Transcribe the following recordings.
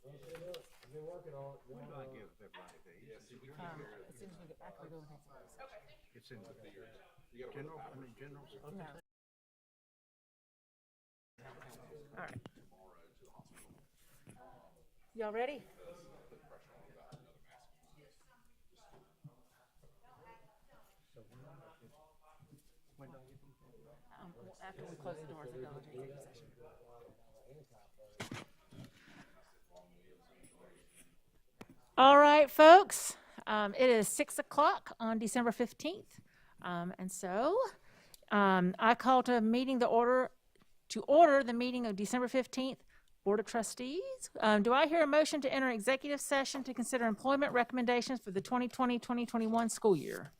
They're working on it. When do I give everybody these? As soon as we get back, we go and take some. It's in the general, general. No. All right. Y'all ready? When do I get these? After we close the doors and go into executive session. All right, folks. It is 6 o'clock on December 15th. And so I call to meeting the order the meeting of December 15th Board of Trustees. Do I hear a motion to enter executive session to consider employment recommendations for the 2020-2021 school year?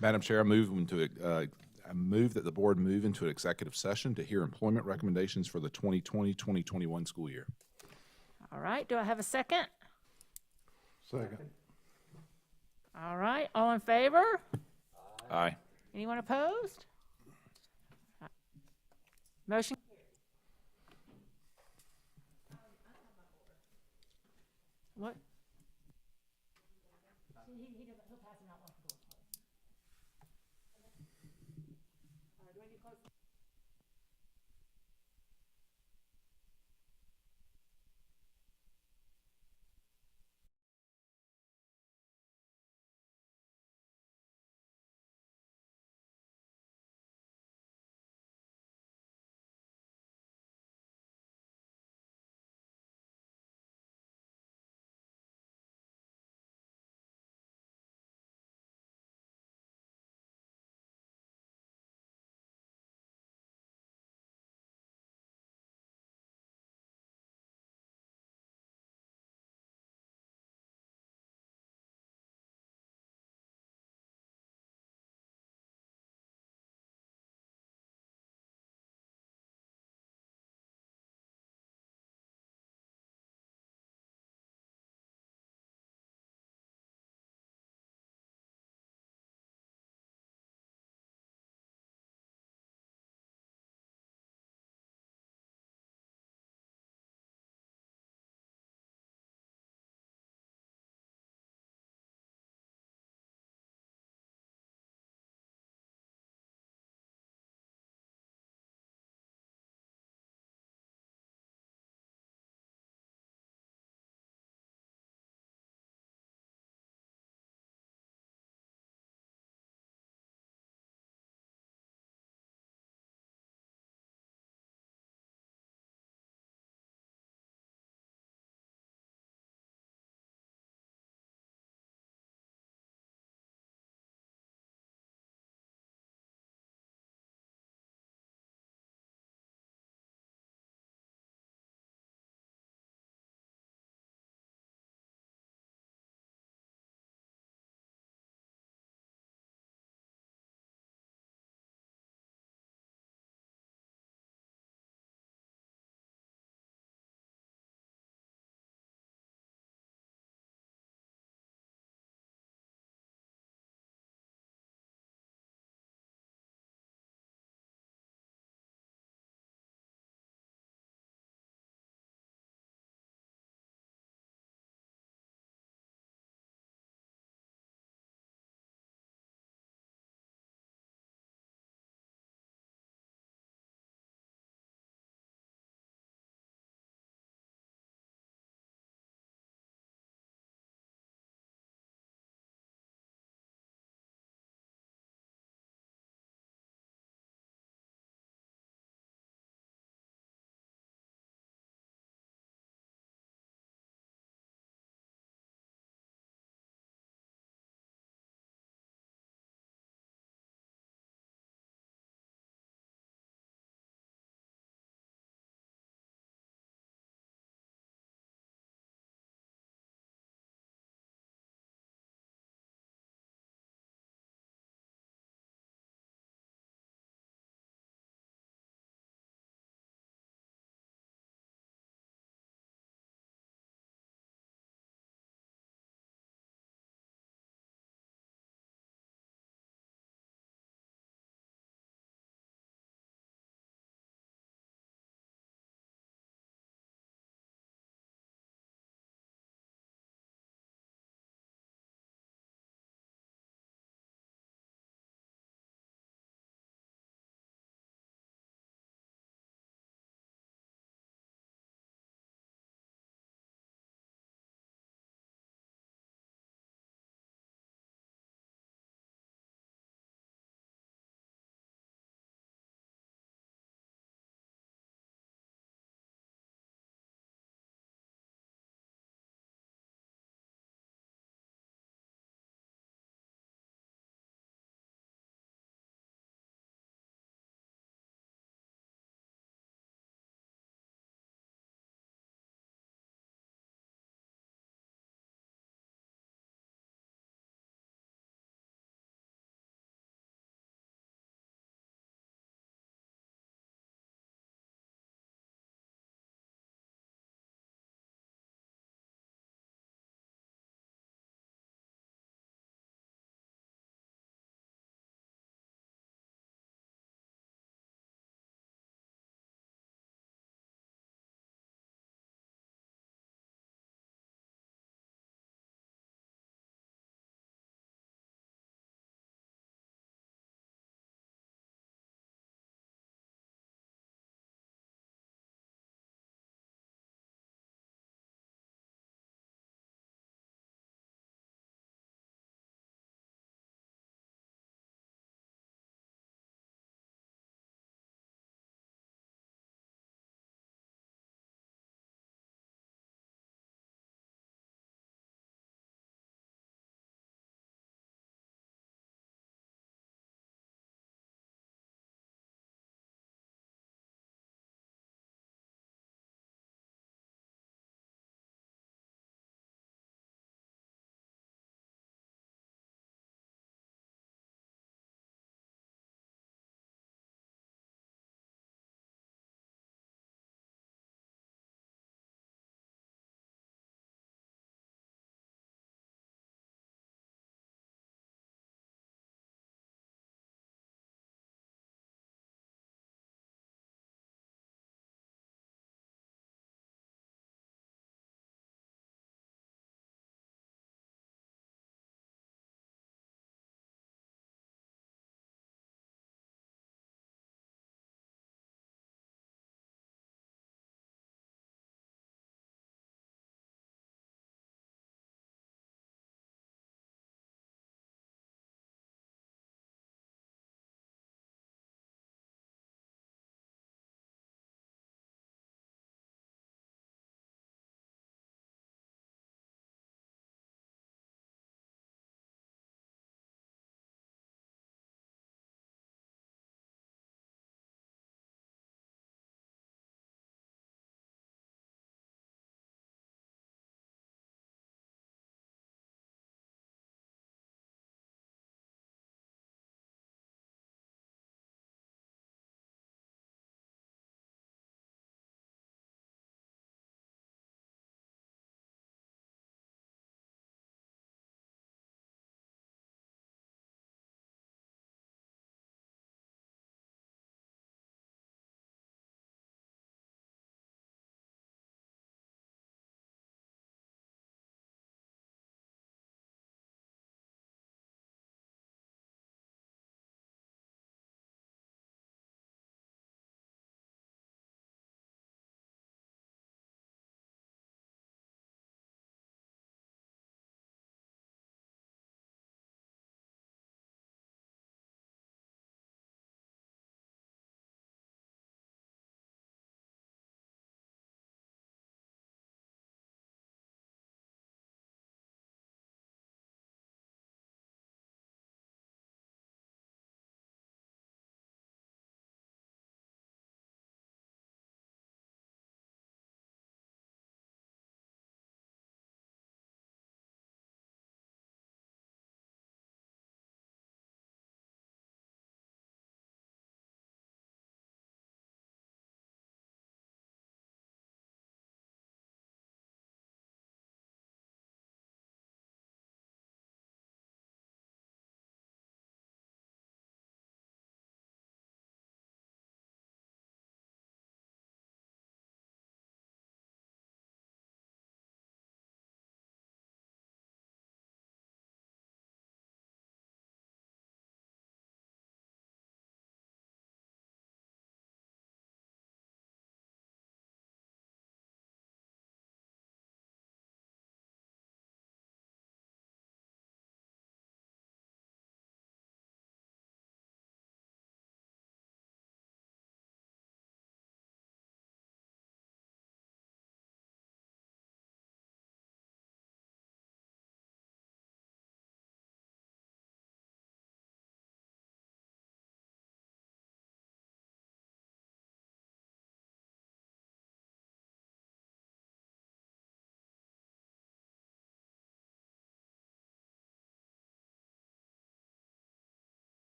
Madam Chair, I move that the board move into an executive session to hear employment recommendations for the 2020-2021 school year. All right. Do I have a second? Second. All right. All in favor? Aye. Anyone opposed? Motion. What? He'll pass them out once the door's closed. Do I need to close?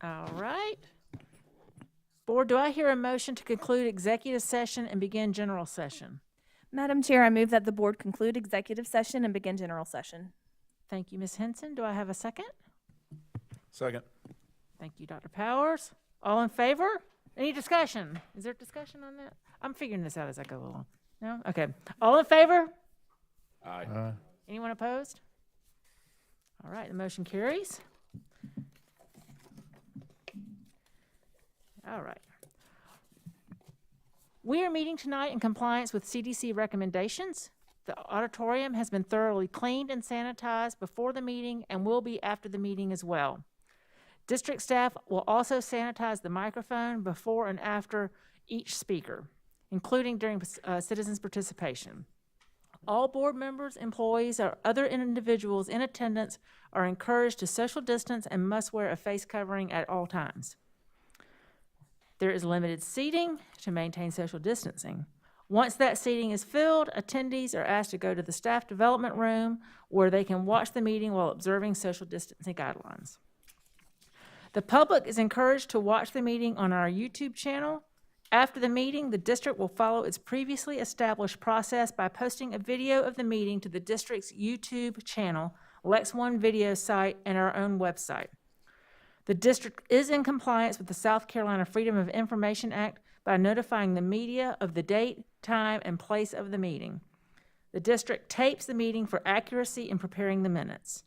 All right. Board, do I hear a motion to conclude executive session and begin general session? Madam Chair, I move that the board conclude executive session and begin general session. Thank you, Ms. Henson. Do I have a second? Second. Thank you, Dr. Powers. All in favor? Any discussion? Is there discussion on that? I'm figuring this out as I go along. No? Okay. All in favor? Aye. Anyone opposed? All right, the motion carries. All right. We are meeting tonight in compliance with CDC recommendations. The auditorium has been thoroughly cleaned and sanitized before the meeting and will be after the meeting as well. District staff will also sanitize the microphone before and after each speaker, including during citizens' participation. All board members, employees, or other individuals in attendance are encouraged to social distance and must wear a face covering at all times. There is limited seating to maintain social distancing. Once that seating is filled, attendees are asked to go to the staff development room where they can watch the meeting while observing social distancing guidelines. The public is encouraged to watch the meeting on our YouTube channel. After the meeting, the district will follow its previously established process by posting a video of the meeting to the district's YouTube channel, Lex One video site, and our own website. The district is in compliance with the South Carolina Freedom of Information Act by notifying the media of the date, time, and place of the meeting. The district tapes the meeting for accuracy in preparing the minutes.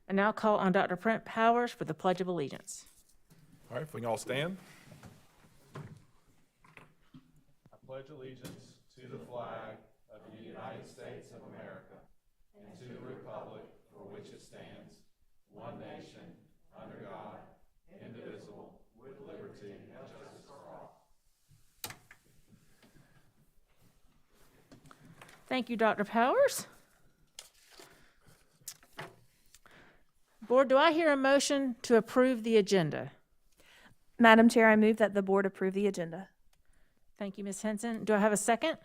I now call on Dr. Brent Powers for the Pledge of Allegiance. All right, if we can all stand. I pledge allegiance to the flag of the United States of America and to the republic for which it stands, one nation, under God, indivisible, with liberty and justice for all. Thank you, Dr. Powers. Board, do I hear a motion to approve the agenda? Madam Chair, I move that the board approve the agenda. Thank you, Ms. Henson. Do I have a second?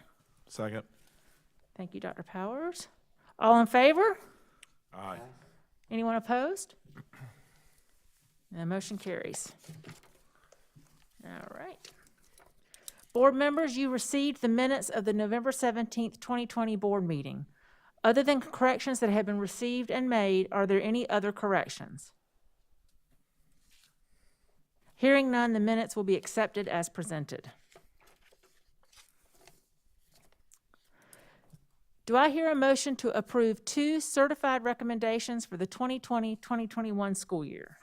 Second. Thank you, Dr. Powers. All in favor? Aye. Anyone opposed? The motion carries. All right. Board members, you received the minutes of the November 17th, 2020 board meeting. Other than corrections that have been received and made, are there any other corrections? Hearing none, the minutes will be accepted as presented. Do I hear a motion to approve 2 certified recommendations for the 2020-2021 school year?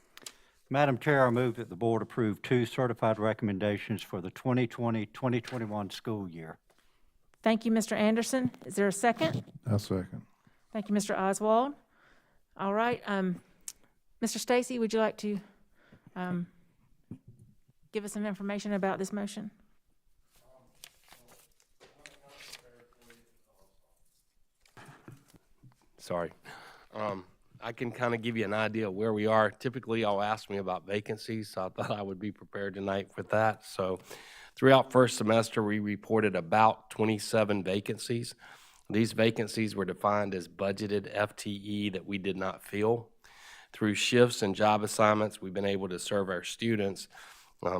Madam Chair, I move that the board approve 2 certified recommendations for the 2020-2021 school year. Thank you, Mr. Anderson. Is there a second? I'll second. Thank you, Mr. Oswald. All right, Mr. Stacy, would you like to give us some information about this motion? Sorry. I can kind of give you an idea of where we are. Typically, y'all ask me about vacancies, so I thought I would be prepared tonight with that. So throughout first semester, we reported about 27 vacancies. These vacancies were defined as budgeted FTE that we did not fill. Through shifts and job assignments, we've been able to serve our students.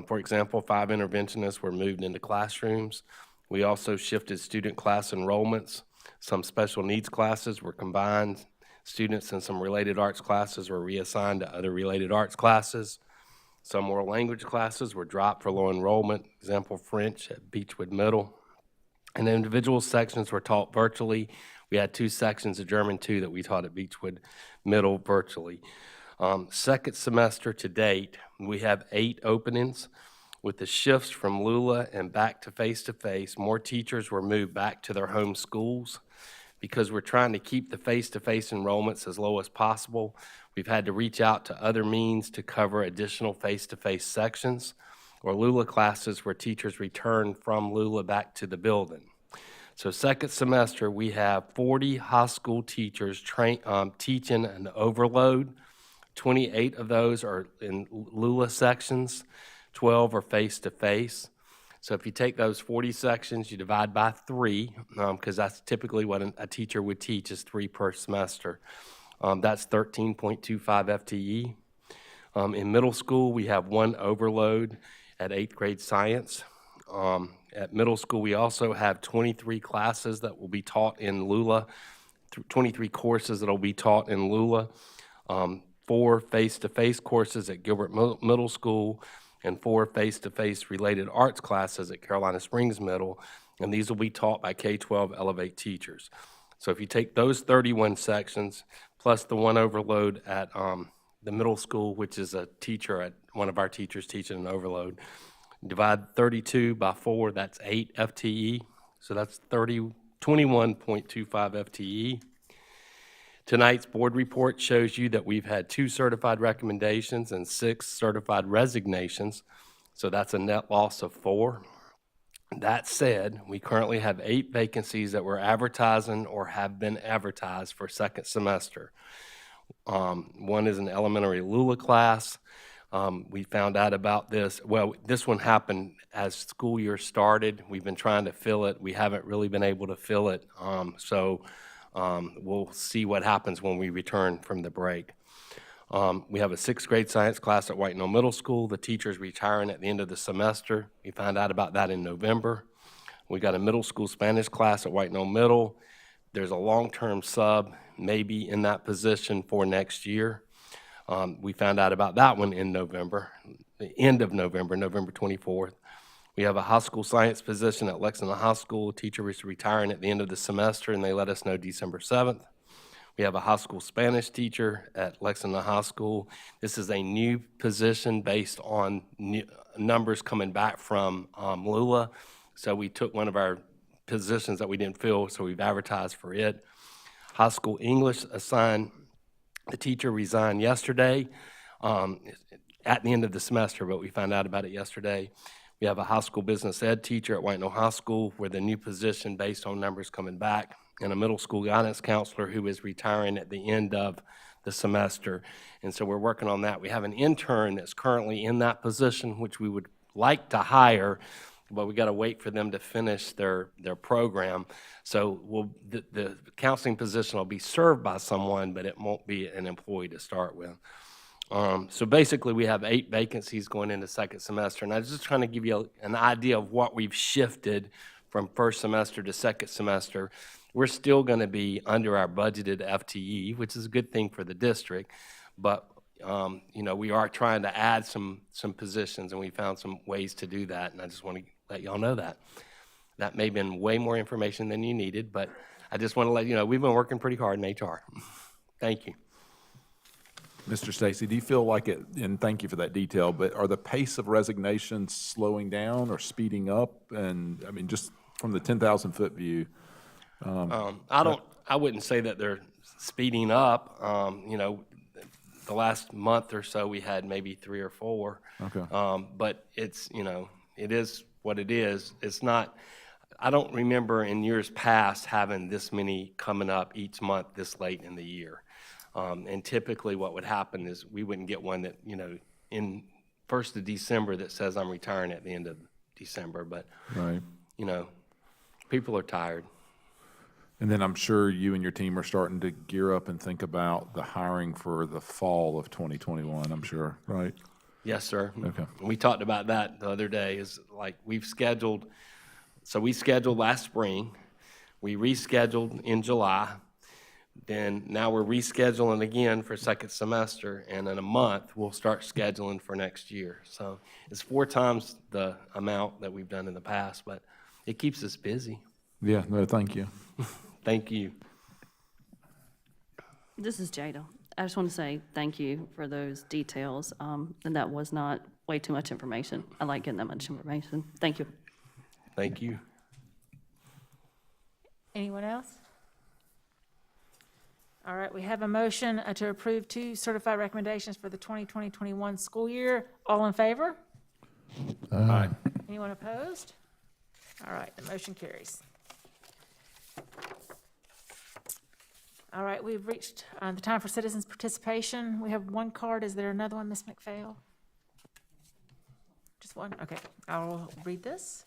For example, 5 interventionists were moved into classrooms. We also shifted student class enrollments. Some special needs classes were combined. Students in some related arts classes were reassigned to other related arts classes. Some world language classes were dropped for low enrollment, example French at Beechwood Middle. And individual sections were taught virtually. We had 2 sections of German 2 that we taught at Beechwood Middle virtually. Second semester to date, we have 8 openings. With the shifts from Lula and back to face-to-face, more teachers were moved back to their home schools. Because we're trying to keep the face-to-face enrollments as low as possible, we've had to reach out to other means to cover additional face-to-face sections or Lula classes where teachers return from Lula back to the building. So second semester, we have 40 high school teachers teaching an overload. 28 of those are in Lula sections, 12 are face-to-face. So if you take those 40 sections, you divide by 3, because that's typically what a teacher would teach is 3 per semester. That's 13.25 FTE. In middle school, we have one overload at 8th grade science. At middle school, we also have 23 classes that will be taught in Lula, 23 courses that will be taught in Lula, 4 face-to-face courses at Gilbert Middle School, and 4 face-to-face related arts classes at Carolina Springs Middle, and these will be taught by K-12 Elevate teachers. So if you take those 31 sections, plus the one overload at the middle school, which is a teacher at one of our teachers teaching an overload, divide 32 by 4, that's 8 FTE. So that's 21.25 FTE. Tonight's board report shows you that we've had 2 certified recommendations and 6 certified resignations. So that's a net loss of 4. That said, we currently have 8 vacancies that we're advertising or have been advertised for second semester. One is an elementary Lula class. We found out about this. Well, this one happened as school year started. We've been trying to fill it. We haven't really been able to fill it. So we'll see what happens when we return from the break. We have a 6th grade science class at White Knoll Middle School. The teacher's retiring at the end of the semester. We found out about that in November. We got a middle school Spanish class at White Knoll Middle. There's a long-term sub maybe in that position for next year. We found out about that one in November, the end of November, November 24th. We have a high school science position at Lexington High School. Teacher is retiring at the end of the semester, and they let us know December 7th. We have a high school Spanish teacher at Lexington High School. This is a new position based on numbers coming back from Lula. So we took one of our positions that we didn't fill, so we've advertised for it. High school English assigned, the teacher resigned yesterday at the end of the semester, but we found out about it yesterday. We have a high school business ed teacher at White Knoll High School with a new position based on numbers coming back, and a middle school guidance counselor who is retiring at the end of the semester. And so we're working on that. We have an intern that's currently in that position, which we would like to hire, but we got to wait for them to finish their program. So the counseling position will be served by someone, but it won't be an employee to start with. So basically, we have 8 vacancies going into second semester, and I was just trying to give you an idea of what we've shifted from first semester to second semester. We're still going to be under our budgeted FTE, which is a good thing for the district, but we are trying to add some positions, and we found some ways to do that, and I just want to let y'all know that. That may have been way more information than you needed, but I just want to let you know we've been working pretty hard in HR. Thank you. Mr. Stacy, do you feel like it, and thank you for that detail, but are the pace of resignations slowing down or speeding up? And I mean, just from the 10,000-foot view. I wouldn't say that they're speeding up. The last month or so, we had maybe 3 or 4. Okay. But it's, it is what it is. It's not, I don't remember in years past having this many coming up each month this late in the year. And typically what would happen is we wouldn't get one that, in 1st of December that says I'm retiring at the end of December. But, right. People are tired. And then I'm sure you and your team are starting to gear up and think about the hiring for the fall of 2021, I'm sure, right? Yes, sir. Okay. We talked about that the other day, is like we scheduled last spring, we rescheduled in July, then now we're rescheduling again for second semester, and in a month, we'll start scheduling for next year. So it's 4 times the amount that we've done in the past, but it keeps us busy. Yeah, no, thank you. Thank you. This is Jada. I just want to say thank you for those details, and that was not way too much information. I like getting that much information. Thank you. Thank you. Anyone else? All right, we have a motion to approve 2 certified recommendations for the 2020-21 school year. All in favor? Aye. Anyone opposed? All right, the motion carries. All right, we've reached the time for citizens' participation. We have 1 card. Is there another one, Ms. McPhail? Just one? Okay, I'll read this.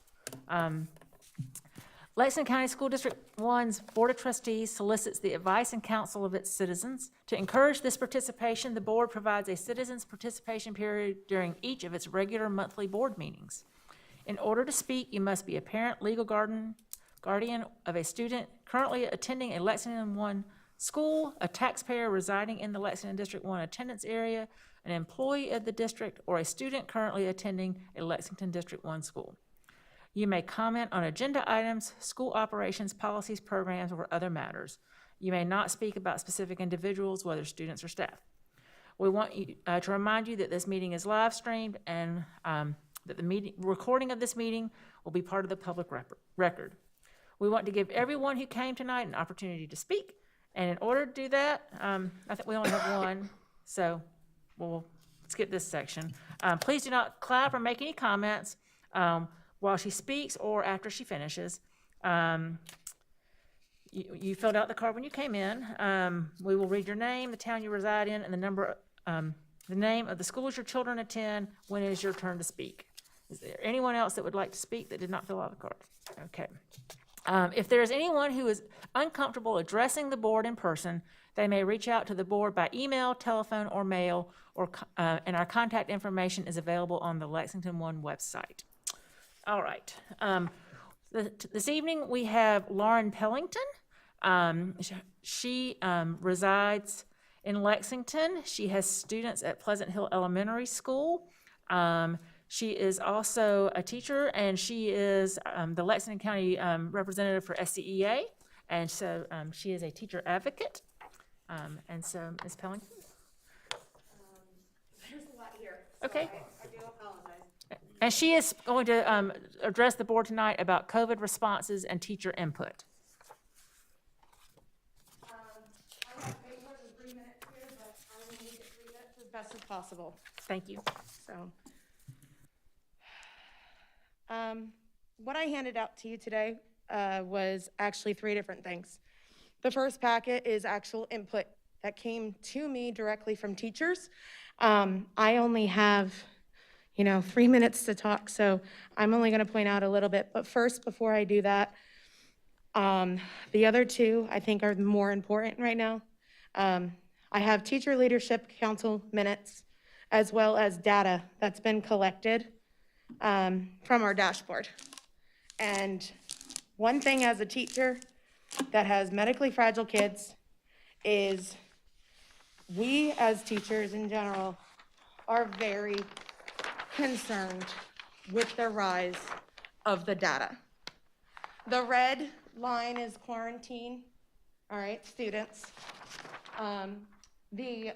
Lexington County School District 1's Board of Trustees solicits the advice and counsel of its citizens. To encourage this participation, the board provides a citizens' participation period during each of its regular monthly board meetings. In order to speak, you must be a parent, legal guardian of a student currently attending a Lexington 1 school, a taxpayer residing in the Lexington District 1 attendance area, an employee of the district, or a student currently attending a Lexington District 1 school. You may comment on agenda items, school operations, policies, programs, or other matters. You may not speak about specific individuals, whether students or staff. We want you to remind you that this meeting is live streamed and that the recording of this meeting will be part of the public record. We want to give everyone who came tonight an opportunity to speak, and in order to do that, I think we only have one, so we'll skip this section. Please do not clap or make any comments while she speaks or after she finishes. You filled out the card when you came in. We will read your name, the town you reside in, and the name of the schools your children attend when it is your turn to speak. Is there anyone else that would like to speak that did not fill out the card? Okay. If there is anyone who is uncomfortable addressing the board in person, they may reach out to the board by email, telephone, or mail, and our contact information is available on the Lexington 1 website. All right. This evening we have Lauren Pellington. She resides in Lexington. She has students at Pleasant Hill Elementary School. She is also a teacher, and she is the Lexington County representative for SCEA, and so she is a teacher advocate. And so, Ms. Pellington? There's a lot here. Okay. I do apologize. And she is going to address the board tonight about COVID responses and teacher input. I have paid more than 3 minutes here, but I will make it 3 minutes as best as possible. Thank you. So, what I handed out to you today was actually 3 different things. The first packet is actual input that came to me directly from teachers. I only have 3 minutes to talk, so I'm only going to point out a little bit. But first, before I do that, the other 2 I think are more important right now. I have Teacher Leadership Council minutes as well as data that's been collected from our dashboard. And one thing as a teacher that has medically fragile kids is we as teachers in general are very concerned with the rise of the data. The red line is quarantine, all right, students. The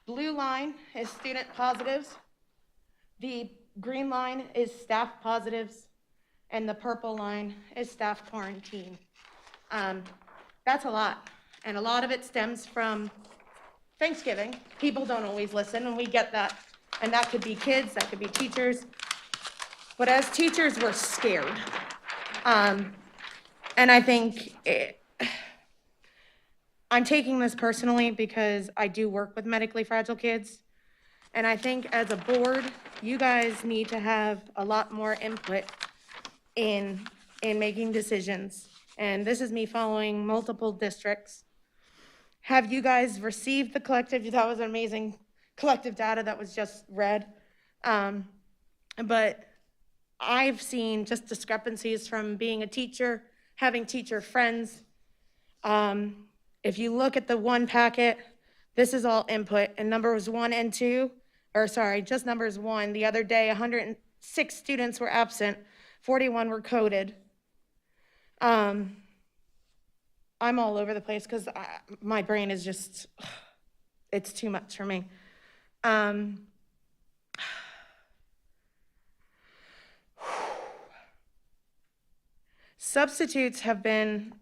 blue line is student positives. The green line is staff positives, and the purple line is staff quarantine. That's a lot, and a lot of it stems from Thanksgiving. People don't always listen, and we get that. And that could be kids, that could be teachers. But as teachers, we're scared. And I think I'm taking this personally because I do work with medically fragile kids. And I think as a board, you guys need to have a lot more input in making decisions. And this is me following multiple districts. Have you guys received the collective? That was an amazing collective data that was just read. But I've seen just discrepancies from being a teacher, having teacher friends. If you look at the one packet, this is all input, and numbers 1 and 2, or sorry, just numbers 1. The other day, 106 students were absent, 41 were coded. I'm all over the place because my brain is just, it's too much for me. Substitutes have been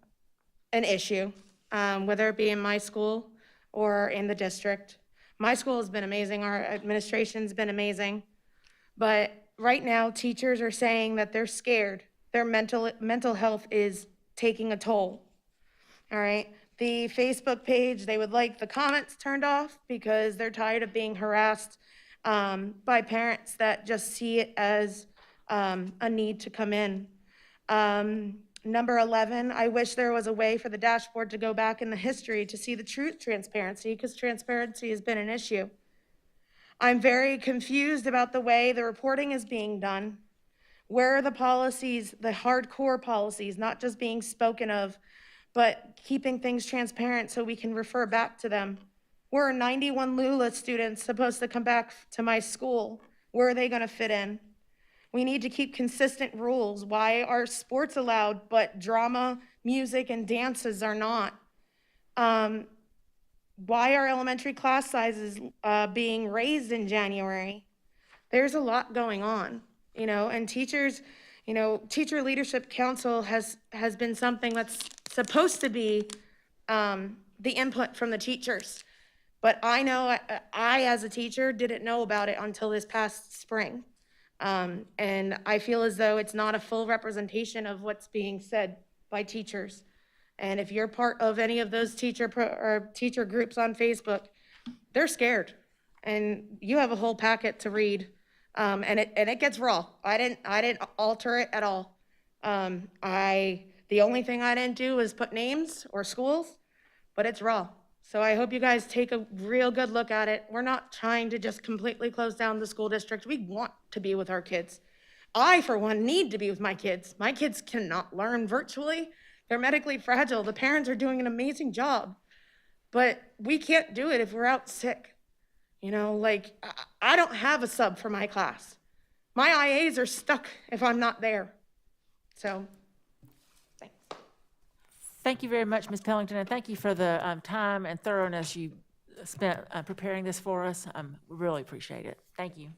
an issue, whether it be in my school or in the district. My school has been amazing. Our administration's been amazing. But right now, teachers are saying that they're scared. Their mental health is taking a toll. All right. The Facebook page, they would like the comments turned off because they're tired of being harassed by parents that just see it as a need to come in. Number 11, I wish there was a way for the dashboard to go back in the history to see the truth transparency, because transparency has been an issue. I'm very confused about the way the reporting is being done. Where are the policies, the hardcore policies, not just being spoken of, but keeping things transparent so we can refer back to them? Where are 91 Lula students supposed to come back to my school? Where are they going to fit in? We need to keep consistent rules. Why are sports allowed, but drama, music, and dances are not? Why are elementary class sizes being raised in January? There's a lot going on, and teachers, Teacher Leadership Council has been something that's supposed to be the input from the teachers. But I know I, as a teacher, didn't know about it until this past spring. And I feel as though it's not a full representation of what's being said by teachers. And if you're part of any of those teacher groups on Facebook, they're scared. And you have a whole packet to read. And it gets raw. I didn't alter it at all. The only thing I didn't do was put names or schools, but it's raw. So I hope you guys take a real good look at it. We're not trying to just completely close down the school district. We want to be with our kids. I, for one, need to be with my kids. My kids cannot learn virtually. They're medically fragile. The parents are doing an amazing job, but we can't do it if we're out sick. I don't have a sub for my class. My IAs are stuck if I'm not there. So, thanks. Thank you very much, Ms. Pellington, and thank you for the time and thoroughness you spent preparing this for us. We really appreciate it. Thank you.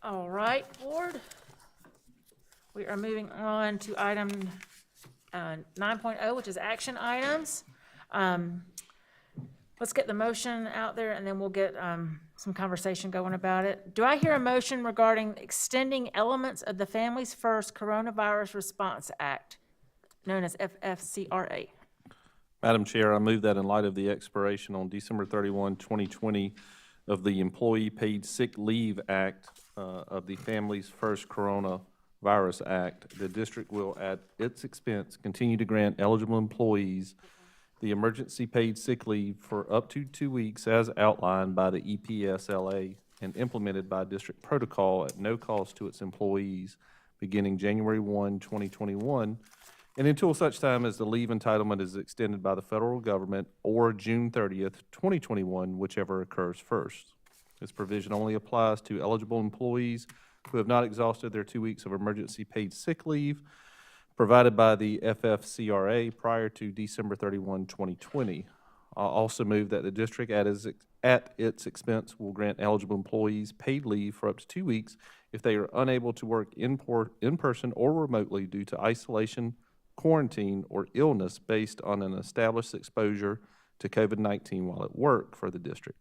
All right, board. We are moving on to item 9.0, which is action items. Let's get the motion out there, and then we'll get some conversation going about it. Do I hear a motion regarding extending elements of the Families First Coronavirus Response Act, known as FFCRA? Madam Chair, I move that in light of the expiration on December 31, 2020 of the Employee Paid Sick Leave Act of the Families First Coronavirus Act, the district will, at its expense, continue to grant eligible employees the emergency paid sick leave for up to 2 weeks as outlined by the EPSLA and implemented by district protocol at no cost to its employees beginning January 1, 2021, and until such time as the leave entitlement is extended by the federal government or June 30th, 2021, whichever occurs first. This provision only applies to eligible employees who have not exhausted their 2 weeks of emergency paid sick leave provided by the FFCRA prior to December 31, 2020. I'll also move that the district at its expense will grant eligible employees paid leave for up to 2 weeks if they are unable to work in person or remotely due to isolation, quarantine, or illness based on an established exposure to COVID-19 while at work for the district,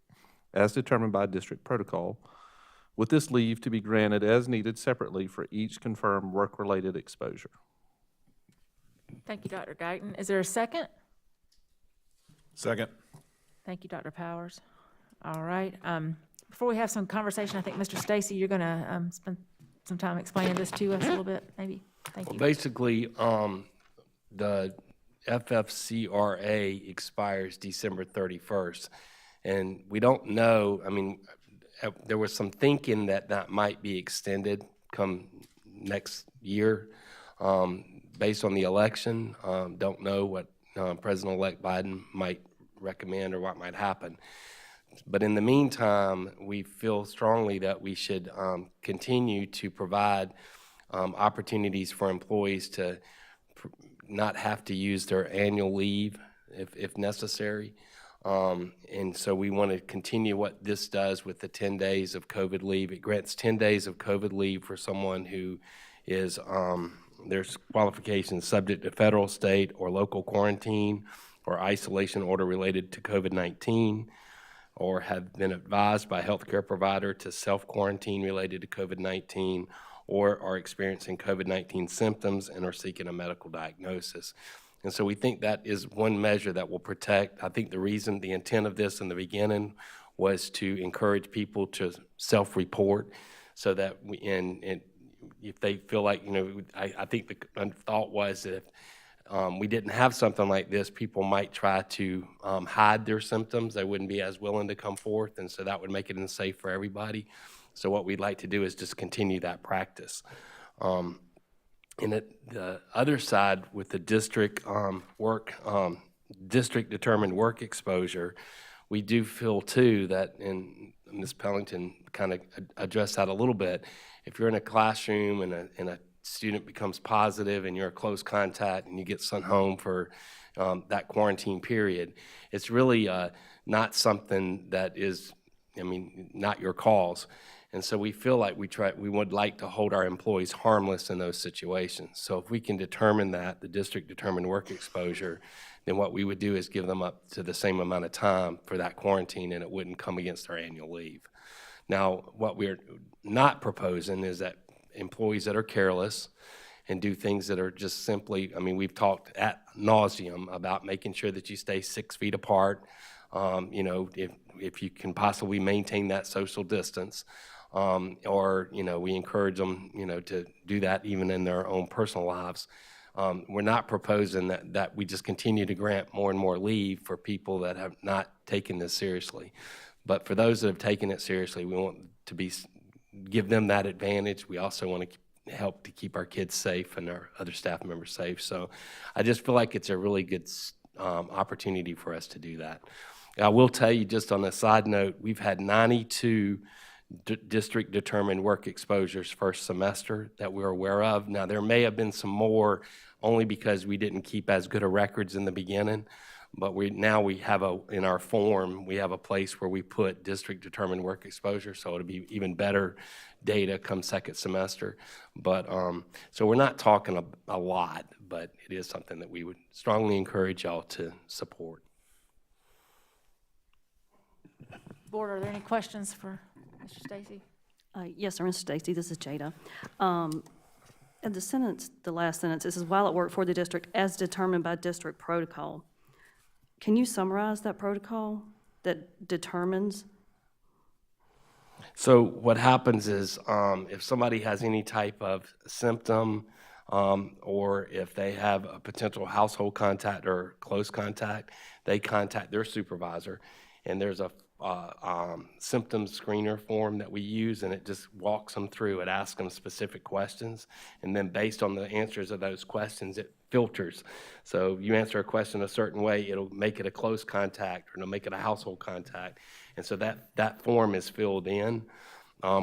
as determined by district protocol, with this leave to be granted as needed separately for each confirmed work-related exposure. Thank you, Dr. Guyton. Is there a second? Second. Thank you, Dr. Powers. All right. Before we have some conversation, I think, Mr. Stacy, you're going to spend some time explaining this to us a little bit, maybe. Thank you. Basically, the FFCRA expires December 31st, and we don't know. I mean, there was some thinking that might be extended come next year based on the election. Don't know what President-elect Biden might recommend or what might happen. But in the meantime, we feel strongly that we should continue to provide opportunities for employees to not have to use their annual leave if necessary. And so we want to continue what this does with the 10 days of COVID leave. It grants 10 days of COVID leave for someone who is, there's qualifications subject to federal, state, or local quarantine or isolation order related to COVID-19, or have been advised by a healthcare provider to self-quarantine related to COVID-19, or are experiencing COVID-19 symptoms and are seeking a medical diagnosis. And so we think that is one measure that will protect. I think the intent of this in the beginning was to encourage people to self-report so that we, and if they feel like, you know, I think the thought was that if we didn't have something like this, people might try to hide their symptoms. They wouldn't be as willing to come forth, and so that would make it unsafe for everybody. So what we'd like to do is just continue that practice. And the other side with the district district-determined work exposure, we do feel too that, and Ms. Pellington kind of addressed that a little bit, if you're in a classroom and a student becomes positive and you're a close contact and you get sent home for that quarantine period, it's really not something that is, I mean, not your cause. And so we feel like we would like to hold our employees harmless in those situations. So if we can determine that, the district determined work exposure, then what we would do is give them up to the same amount of time for that quarantine, and it wouldn't come against their annual leave. Now, what we're not proposing is that employees that are careless and do things that are just simply, I mean, we've talked ad nauseum about making sure that you stay 6 feet apart, you know, if you can possibly maintain that social distance, or, you know, we encourage them, you know, to do that even in their own personal lives. We're not proposing that we just continue to grant more and more leave for people that have not taken this seriously. But for those that have taken it seriously, we want to give them that advantage. We also want to help to keep our kids safe and our other staff members safe. So I just feel like it's a really good opportunity for us to do that. I will tell you, just on a side note, we've had 92 district determined work exposures first semester that we're aware of. Now, there may have been some more only because we didn't keep as good a records in the beginning, but now we have in our form, we have a place where we put district determined work exposure, so it'll be even better data come second semester. But so we're not talking a lot, but it is something that we would strongly encourage y'all to support. Board, are there any questions for Mr. Stacy? Yes, sir, Mr. Stacy, this is Jada. And the last sentence, this is while it worked for the district as determined by district protocol. Can you summarize that protocol that determines? So what happens is if somebody has any type of symptom or if they have a potential household contact or close contact, they contact their supervisor, and there's a symptom screener form that we use, and it just walks them through. It asks them specific questions, and then based on the answers of those questions, it filters. So you answer a question a certain way, it'll make it a close contact, or it'll make it a household contact. And so that form is filled in.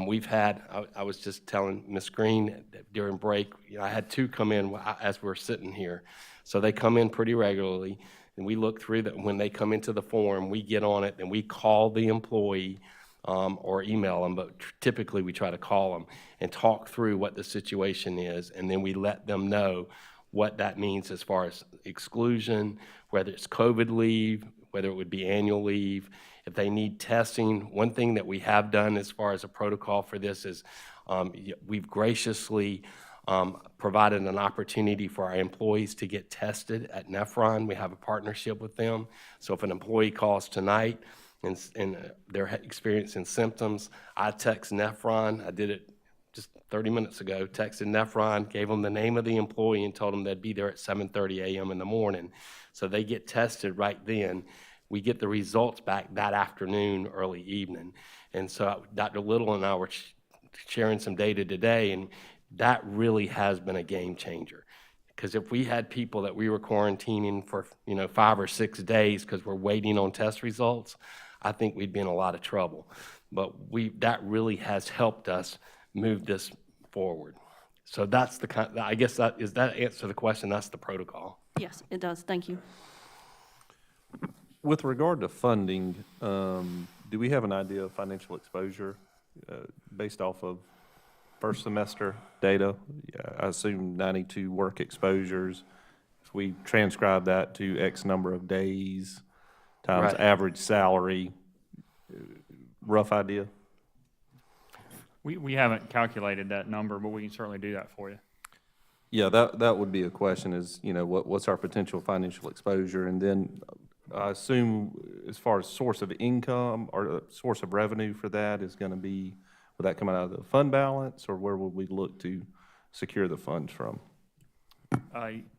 We've had, I was just telling Ms. Green during break, you know, I had 2 come in as we're sitting here. So they come in pretty regularly, and we look through that. When they come into the form, we get on it and we call the employee or email them, but typically we try to call them and talk through what the situation is, and then we let them know what that means as far as exclusion, whether it's COVID leave, whether it would be annual leave, if they need testing. One thing that we have done as far as a protocol for this is we've graciously provided an opportunity for our employees to get tested at Nephron. We have a partnership with them. So if an employee calls tonight and they're experiencing symptoms, I text Nephron. I did it just 30 minutes ago, texted Nephron, gave them the name of the employee and told them they'd be there at 7:30 a.m. in the morning. So they get tested right then. We get the results back that afternoon, early evening. And so Dr. Little and I were sharing some data today, and that really has been a game changer. Because if we had people that we were quarantining for 5 or 6 days because we're waiting on test results, I think we'd be in a lot of trouble. But that really has helped us move this forward. So that's I guess that answer the question. That's the protocol. Yes, it does. Thank you. With regard to funding, do we have an idea of financial exposure based off of first semester data? I assume 92 work exposures. If we transcribe that to X number of days times Right. average salary, rough idea? We haven't calculated that number, but we can certainly do that for you. Yeah, that would be a question is, what's our potential financial exposure? And then I assume as far as source of income or source of revenue for that is going to be Would that come out of the fund balance, or where would we look to secure the funds from?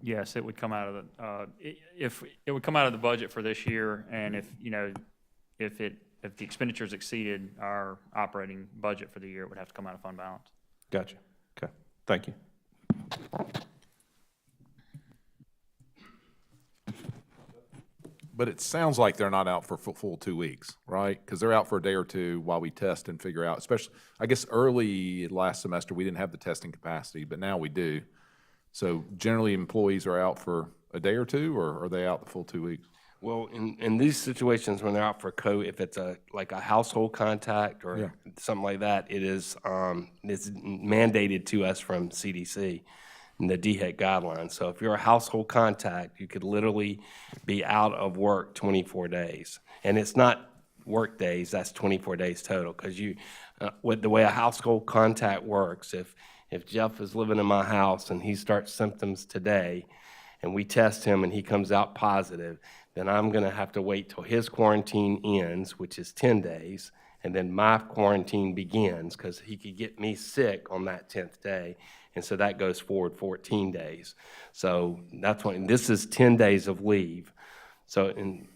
Yes, it would come out of if it would come out of the budget for this year, and if the expenditures exceeded our operating budget for the year, it would have to come out of fund balance. Gotcha. Okay, thank you. But it sounds like they're not out for full 2 weeks, right? Because they're out for a day or two while we test and figure out, especially, I guess early last semester, we didn't have the testing capacity, but now we do. So generally, employees are out for a day or two, or are they out the full 2 weeks? Well, in these situations, when they're out for COVID, if it's like a household contact or something like that, it's mandated to us from CDC and the DHEC guidelines. So if you're a household contact, you could literally be out of work 24 days. And it's not work days, that's 24 days total. Because with the way a household contact works, if Jeff is living in my house and he starts symptoms today, and we test him and he comes out positive, then I'm gonna have to wait till his quarantine ends, which is 10 days, and then my quarantine begins, because he could get me sick on that 10th day. And so that goes forward 14 days. So that's when, this is 10 days of leave. So, and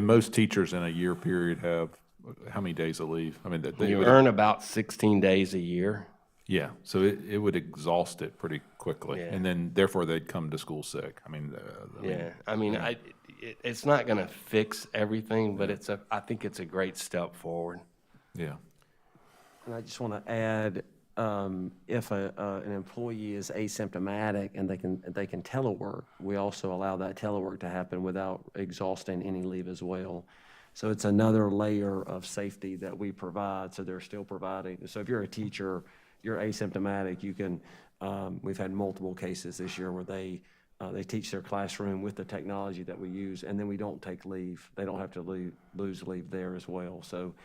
most teachers in a year period have how many days of leave? I mean, you earn about 16 days a year. Yeah, so it would exhaust it pretty quickly, and then therefore they'd come to school sick. It's not going to fix everything, but I think it's a great step forward. Yeah. And I just want to add, if an employee is asymptomatic and they can telework, we also allow that telework to happen without exhausting any leave as well. So it's another layer of safety that we provide. So they're still providing. So if you're a teacher, you're asymptomatic, you can, we've had multiple cases this year where they teach their classroom with the technology that we use, and then we don't take leave. They don't have to lose leave there as well. So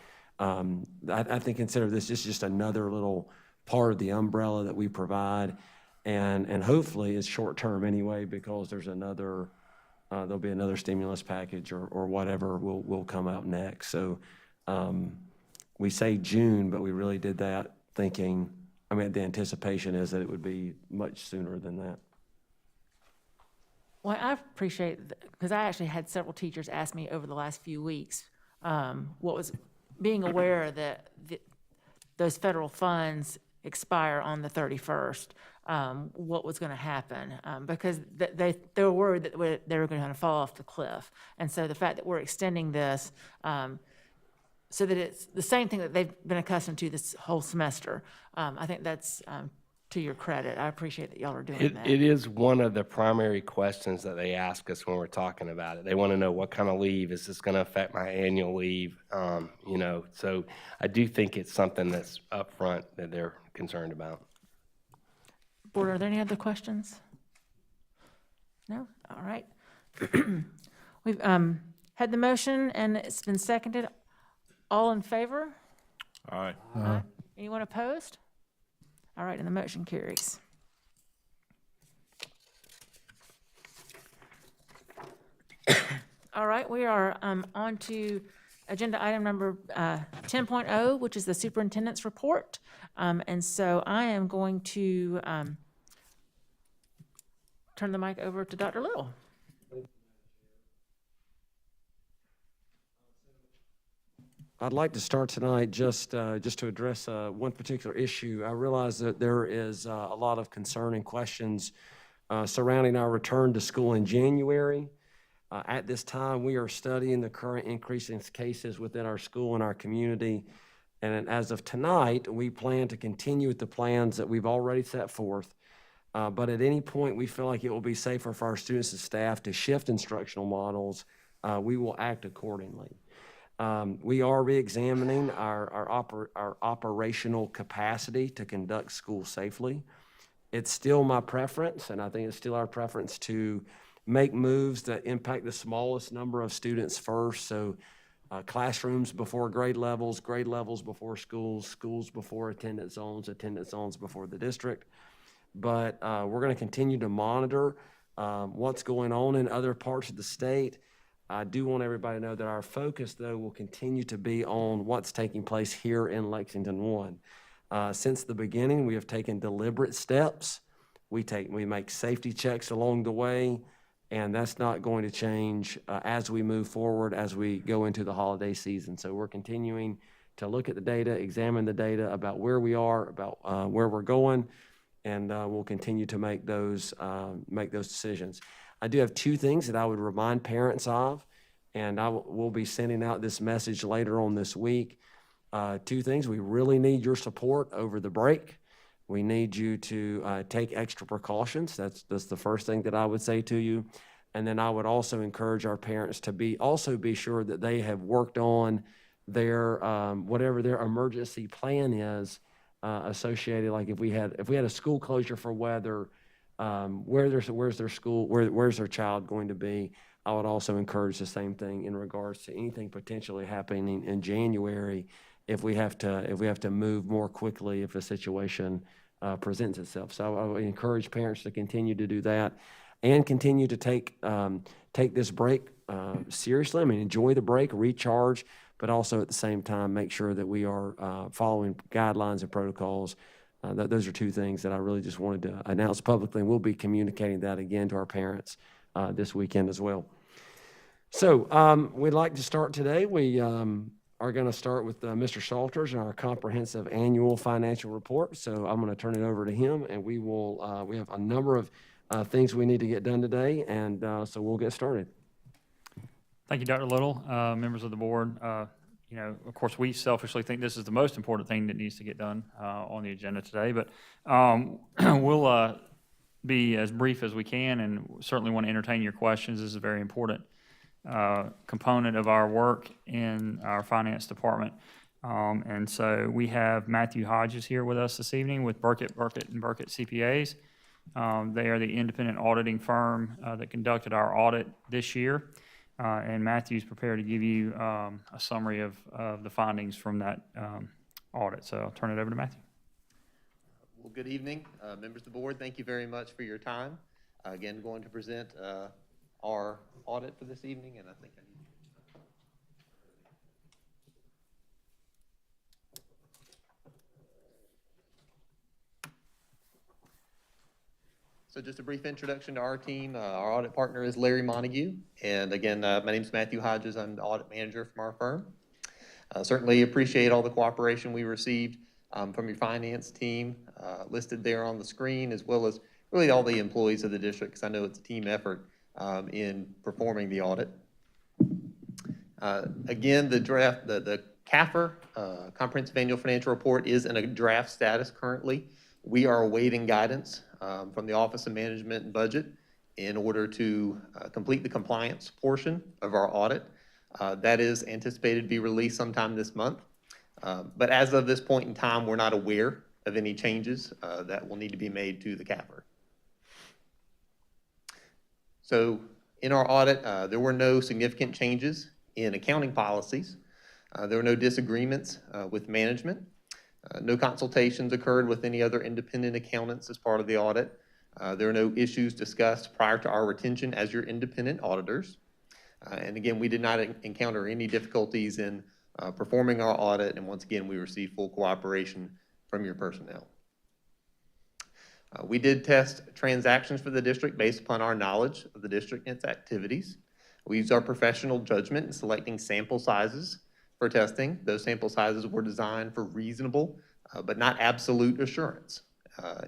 I think consider this just another little part of the umbrella that we provide, and hopefully it's short-term anyway, because there's there'll be another stimulus package or whatever will come out next. So we say June, but we really did that thinking, the anticipation is that it would be much sooner than that. Well, I appreciate, because I actually had several teachers ask me over the last few weeks, what was, being aware that those federal funds expire on the 31st, what was going to happen, because they were worried that they were going to fall off the cliff. And so the fact that we're extending this so that it's the same thing that they've been accustomed to this whole semester, I think that's to your credit. I appreciate that y'all are doing that. It is one of the primary questions that they ask us when we're talking about it. They want to know, what kind of leave is this going to affect my annual leave? So I do think it's something that's upfront that they're concerned about. Board, are there any other questions? No? All right. We've had the motion and it's been seconded. All in favor? Aye. Aye. Anyone opposed? All right, and the motion carries. All right, we are on to agenda item number 10.0, which is the superintendent's report. And so I am going to turn the mic over to Dr. Little. I'd like to start tonight just to address one particular issue. I realize that there is a lot of concern and questions surrounding our return to school in January. At this time, we are studying the current increase in cases within our school and our community. And as of tonight, we plan to continue with the plans that we've already set forth. But at any point we feel like it will be safer for our students and staff to shift instructional models, we will act accordingly. We are re-examining our operational capacity to conduct school safely. It's still my preference, and I think it's still our preference, to make moves that impact the smallest number of students first. So classrooms before grade levels before schools, schools before attendance zones before the district. But we're going to continue to monitor what's going on in other parts of the state. I do want everybody to know that our focus, though, will continue to be on what's taking place here in Lexington 1. Since the beginning, we have taken deliberate steps. We make safety checks along the way, and that's not going to change as we move forward, as we go into the holiday season. So we're continuing to look at the data, examine the data about where we are, about where we're going, and we'll continue to make those decisions. I do have two things that I would remind parents of, and we'll be sending out this message later on this week. Two things: we really need your support over the break. We need you to take extra precautions. That's the first thing that I would say to you. And then I would also encourage our parents to be sure that they have worked on their whatever their emergency plan is associated. Like if we had a school closure for weather, where's their school? Where's their child going to be? I would also encourage the same thing in regards to anything potentially happening in January if we have to move more quickly if a situation presents itself. So I would encourage parents to continue to do that and continue to take this break seriously. I mean, enjoy the break, recharge, but also at the same time make sure that we are following guidelines and protocols. Those are two things that I really just wanted to announce publicly, and we'll be communicating that again to our parents this weekend as well. So we'd like to start today. We are going to start with Mr. Salters and our comprehensive annual financial report. So I'm going to turn it over to him, and we have a number of things we need to get done today, and so we'll get started. Thank you, Dr. Little, members of the board. Of course, we selfishly think this is the most important thing that needs to get done on the agenda today, but we'll be as brief as we can and certainly want to entertain your questions. This is a very important component of our work in our finance department. And so we have Matthew Hodges here with us this evening with Burkett & Burkett CPAs. They are the independent auditing firm that conducted our audit this year. And Matthew's prepared to give you a summary of the findings from that audit. So I'll turn it over to Matthew. Well, good evening, members of the board. Thank you very much for your time. Again, going to present our audit for this evening, and I think I need So just a brief introduction to our team. Our audit partner is Larry Montague. And again, my name is Matthew Hodges. I'm the audit manager from our firm. Certainly appreciate all the cooperation we received from your finance team listed there on the screen, as well as really all the employees of the district, because I know it's a team effort in performing the audit. Again, the draft, the CAFR, Comprehensive Annual Financial Report, is in a draft status currently. We are awaiting guidance from the Office of Management and Budget in order to complete the compliance portion of our audit. That is anticipated to be released sometime this month. But as of this point in time, we're not aware of any changes that will need to be made to the CAFR. So in our audit, there were no significant changes in accounting policies. There were no disagreements with management. No consultations occurred with any other independent accountants as part of the audit. There are no issues discussed prior to our retention as your independent auditors. And again, we did not encounter any difficulties in performing our audit. And once again, we received full cooperation from your personnel. We did test transactions for the district based upon our knowledge of the district and its activities. We used our professional judgment in selecting sample sizes for testing. Those sample sizes were designed for reasonable, but not absolute assurance.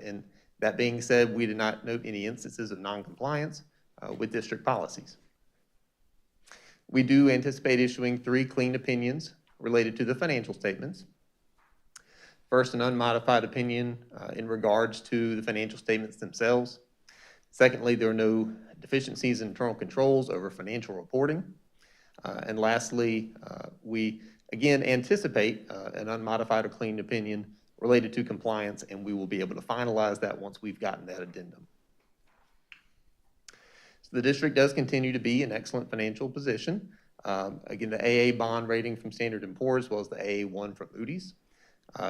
And that being said, we did not note any instances of noncompliance with district policies. We do anticipate issuing 3 clean opinions related to the financial statements. First, an unmodified opinion in regards to the financial statements themselves. Secondly, there are no deficiencies in internal controls over financial reporting. And lastly, we again anticipate an unmodified or clean opinion related to compliance, and we will be able to finalize that once we've gotten that addendum. So the district does continue to be in excellent financial position. Again, the AA bond rating from Standard & Poor's, as well as the AA1 from Moody's.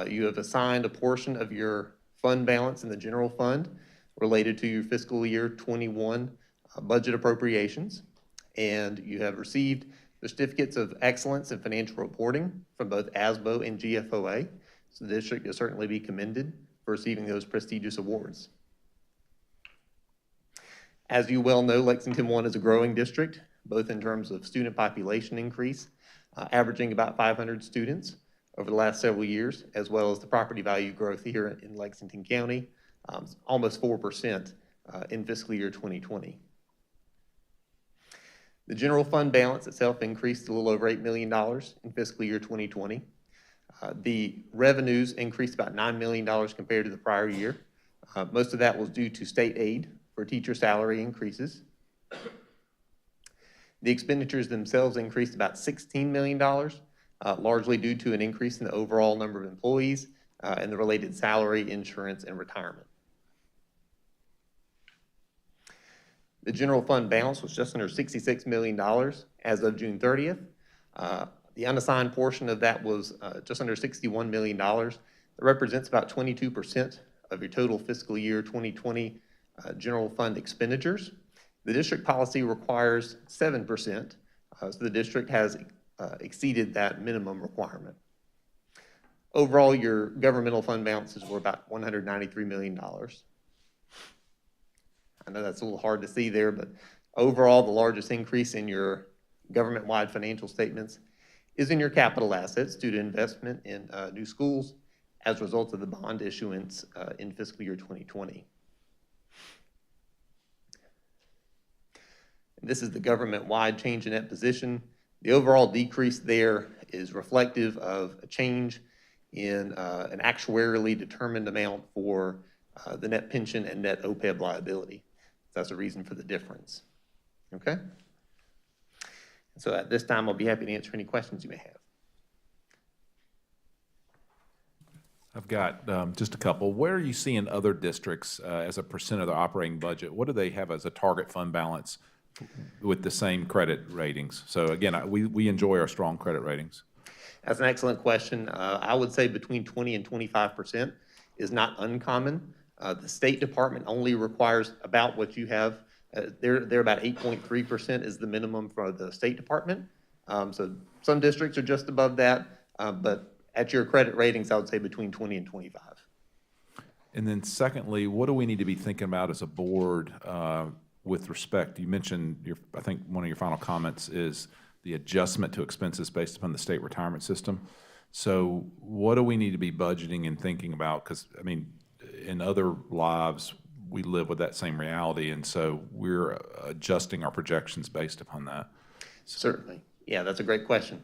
You have assigned a portion of your fund balance in the general fund related to your fiscal year 21 budget appropriations. and you have received the certificates of excellence in financial reporting from both ASBO and GFOA. So the district will certainly be commended for receiving those prestigious awards. As you well know, Lexington 1 is a growing district, both in terms of student population increase, averaging about 500 students over the last several years, as well as the property value growth here in Lexington County, almost 4% in fiscal year 2020. The general fund balance itself increased a little over $8 million in fiscal year 2020. The revenues increased about $9 million compared to the prior year. Most of that was due to state aid for teacher salary increases. The expenditures themselves increased about $16 million, largely due to an increase in the overall number of employees and the related salary, insurance, and retirement. The general fund balance was just under $66 million as of June 30th. The unassigned portion of that was just under $61 million. That represents about 22% of your total fiscal year 2020 general fund expenditures. The district policy requires 7%, so the district has exceeded that minimum requirement. Overall, your governmental fund balances were about $193 million. I know that's a little hard to see there, but overall, the largest increase in your government-wide financial statements is in your capital assets due to investment in new schools as a result of the bond issuance in fiscal year 2020. This is the government-wide change in net position. The overall decrease there is reflective of a change in an actuarially determined amount for the net pension and net OPEB liability. That's the reason for the difference. Okay? So at this time, I'll be happy to answer any questions you may have. I've got just a couple. Where are you seeing other districts as a percent of their operating budget? What do they have as a target fund balance with the same credit ratings? So again, we enjoy our strong credit ratings. That's an excellent question. I would say between 20 and 25% is not uncommon. The State Department only requires about what you have. They're about 8.3% is the minimum for the State Department. So some districts are just above that, but at your credit ratings, I would say between 20 and 25. And then secondly, what do we need to be thinking about as a board with respect? You mentioned, I think one of your final comments is the adjustment to expenses based upon the state retirement system. So what do we need to be budgeting and thinking about? Because, I mean, in other lives, we live with that same reality, and so we're adjusting our projections based upon that. Certainly. Yeah, that's a great question.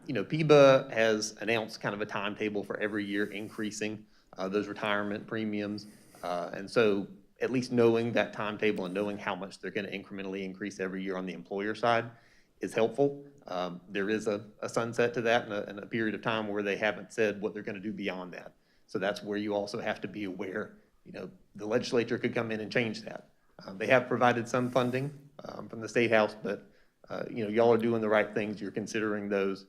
You know, PBA has announced kind of a timetable for every year increasing those retirement premiums. And so at least knowing that timetable and knowing how much they're going to incrementally increase every year on the employer side is helpful. There is a sunset to that and a period of time where they haven't said what they're going to do beyond that. So that's where you also have to be aware, you know, the legislature could come in and change that. They have provided some funding from the State House, but you know, y'all are doing the right things. You're considering those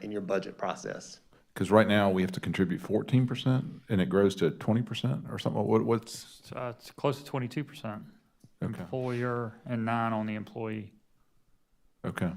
in your budget process. Because right now we have to contribute 14% and it grows to 20% or something. What's? It's close to 22%. Okay. Employer and 9 on the employee. Okay.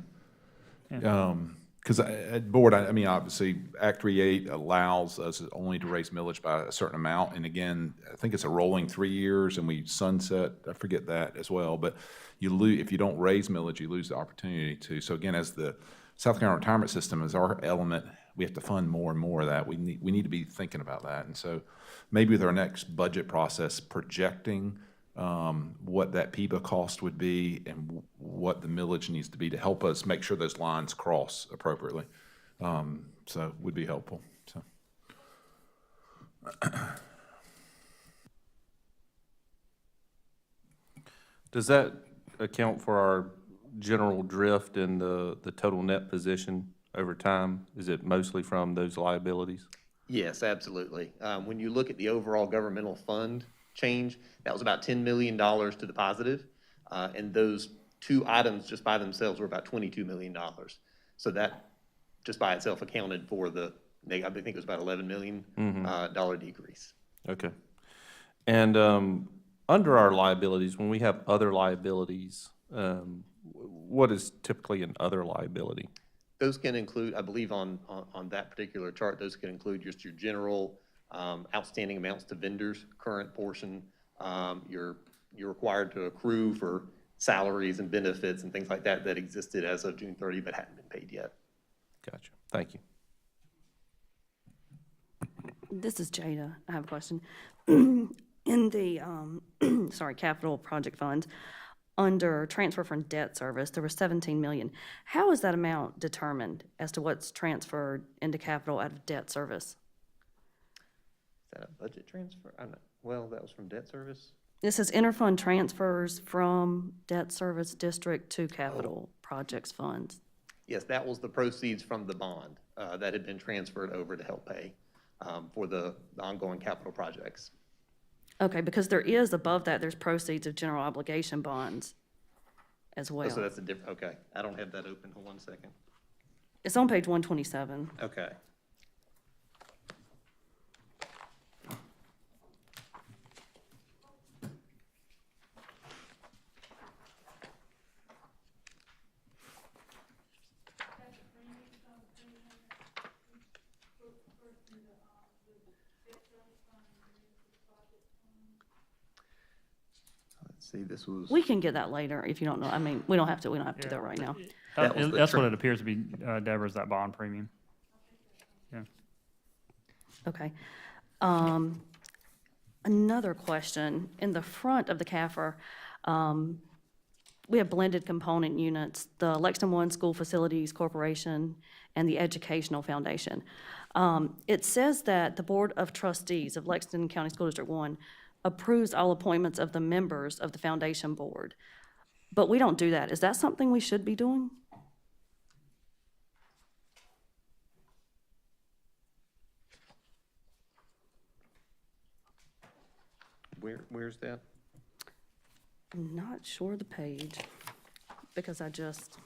Yeah. Because at board, I mean, obviously, Act 38 allows us only to raise millage by a certain amount. And again, I think it's a rolling 3 years and we sunset, I forget that as well. But you lose, if you don't raise millage, you lose the opportunity to. So again, as the South Carolina retirement system is our element, we have to fund more and more of that. We need to be thinking about that. And so maybe with our next budget process, projecting what that PIBA cost would be and what the millage needs to be to help us make sure those lines cross appropriately. So would be helpful. So. Does that account for our general drift in the total net position over time? Is it mostly from those liabilities? Yes, absolutely. When you look at the overall governmental fund change, that was about $10 million to the positive. And those two items just by themselves were about $22 million. So that just by itself accounted for the, I think it was about $11 million dollar decrease. Okay. And under our liabilities, when we have other liabilities, what is typically an other liability? Those can include, I believe on that particular chart, those can include just your general outstanding amounts to vendors, current portion. You're required to accrue for salaries and benefits and things like that that existed as of June 30 but hadn't been paid yet. Gotcha. Thank you. This is Jada. I have a question. In the, sorry, capital project funds, under transfer from debt service, there was 17 million. How is that amount determined as to what's transferred into capital out of debt service? Is that a budget transfer? I'm not, well, that was from debt service. This says interfund transfers from debt service district to capital projects funds. Yes, that was the proceeds from the bond that had been transferred over to help pay for the ongoing capital projects. Okay, because there is above that, there's proceeds of general obligation bonds as well. Oh, so that's a different, okay. I don't have that open. Hold on a second. It's on page 127. Okay. See, this was. We can get that later if you don't know. I mean, we don't have to do that right now. That was the That's what it appears to be, Deborah's, that bond premium. Yeah. Okay. Another question. In the front of the CAFR, we have blended component units, the Lexington One School Facilities Corporation and the Educational Foundation. It says that the Board of Trustees of Lexington County School District 1 approves all appointments of the members of the foundation board. But we don't do that. Is that something we should be doing? Where's that? I'm not sure the page because I just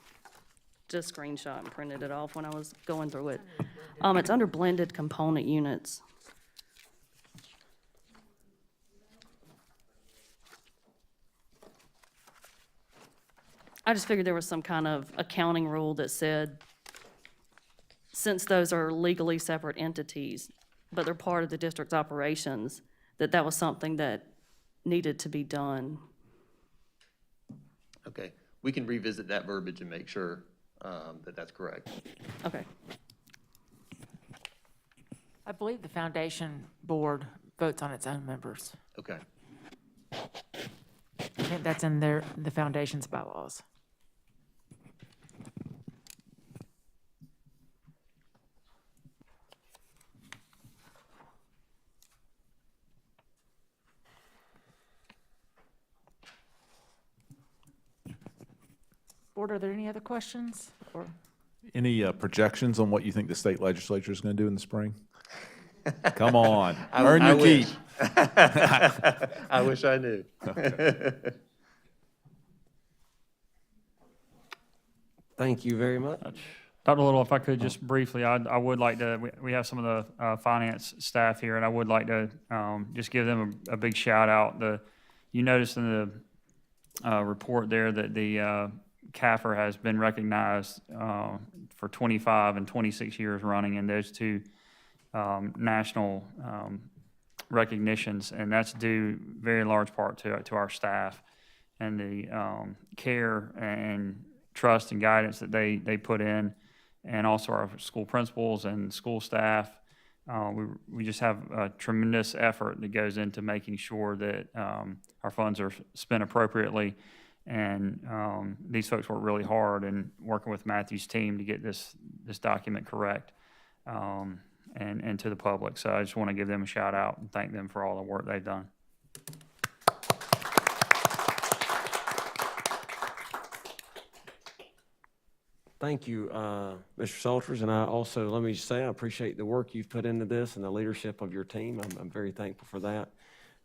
screenshot and printed it off when I was going through it. It's under blended component units. I just figured there was some kind of accounting rule that said, since those are legally separate entities, but they're part of the district's operations, that was something that needed to be done. Okay. We can revisit that verbiage and make sure that that's correct. Okay. I believe the foundation board votes on its own members. Okay. I think that's in the foundation's bylaws. Board, are there any other questions? Or Any projections on what you think the state legislature is going to do in the spring? Come on, earn your keep. I wish I knew. Thank you very much. Dr. Little, if I could just briefly, I would like to, we have some of the finance staff here, and I would like to just give them a big shout out. You noticed in the report there that the CAFR has been recognized for 25 and 26 years running, and those two national recognitions, and that's due very large part to our staff and the care and trust and guidance that they put in, and also our school principals and school staff. We just have a tremendous effort that goes into making sure that our funds are spent appropriately. And these folks work really hard in working with Matthew's team to get this document correct and to the public. So I just want to give them a shout out and thank them for all the work they've done. Thank you, Mr. Salters, and I also, let me just say, I appreciate the work you've put into this and the leadership of your team. I'm very thankful for that.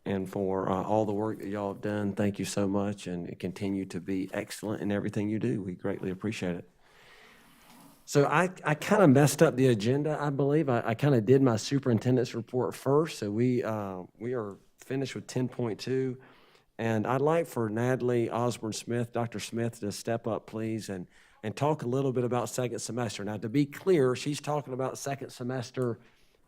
And for all the work that y'all have done, thank you so much, and continue to be excellent in everything you do. We greatly appreciate it. So I kind of messed up the agenda, I believe. I kind of did my superintendent's report first, so we are finished with 10.2, And I'd like for Natalie Osborne-Smith, Dr. Smith, to step up, please, and talk a little bit about second semester. Now, to be clear, she's talking about second semester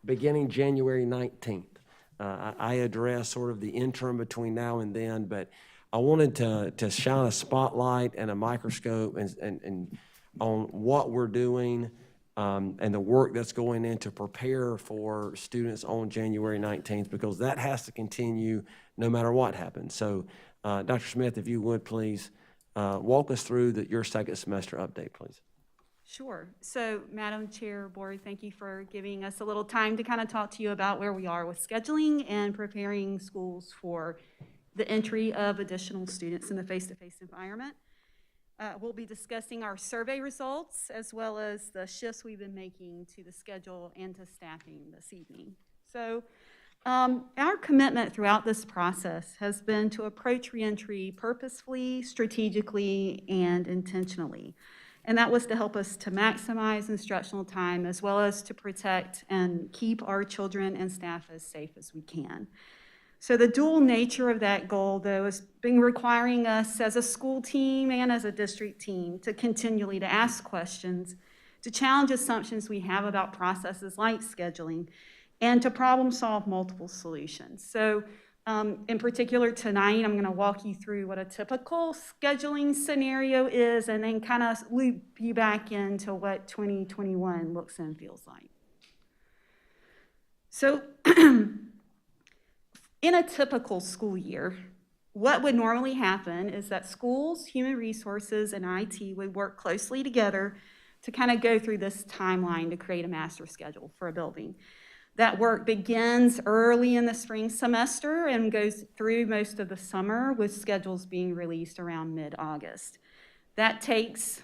beginning January 19th. I address sort of the interim between now and then, but I wanted to shine a spotlight and a microscope and on what we're doing and the work that's going in to prepare for students on January 19th, because that has to continue no matter what happens. So, Dr. Smith, if you would please walk us through your second semester update, please. Sure. So, Madam Chair, Board, thank you for giving us a little time to kind of talk to you about where we are with scheduling and preparing schools for the entry of additional students in the face-to-face environment. We'll be discussing our survey results as well as the shifts we've been making to the schedule and to staffing this evening. So, our commitment throughout this process has been to approach reentry purposefully, strategically, and intentionally. And that was to help us to maximize instructional time as well as to protect and keep our children and staff as safe as we can. So the dual nature of that goal, though, has been requiring us as a school team and as a district team to continually to ask questions, to challenge assumptions we have about processes like scheduling, and to problem solve multiple solutions. So in particular tonight, I'm going to walk you through what a typical scheduling scenario is and then kind of loop you back into what 2021 looks and feels like. So in a typical school year, what would normally happen is that schools, human resources, and IT would work closely together to kind of go through this timeline to create a master schedule for a building. That work begins early in the spring semester and goes through most of the summer, with schedules being released around mid-August. That takes,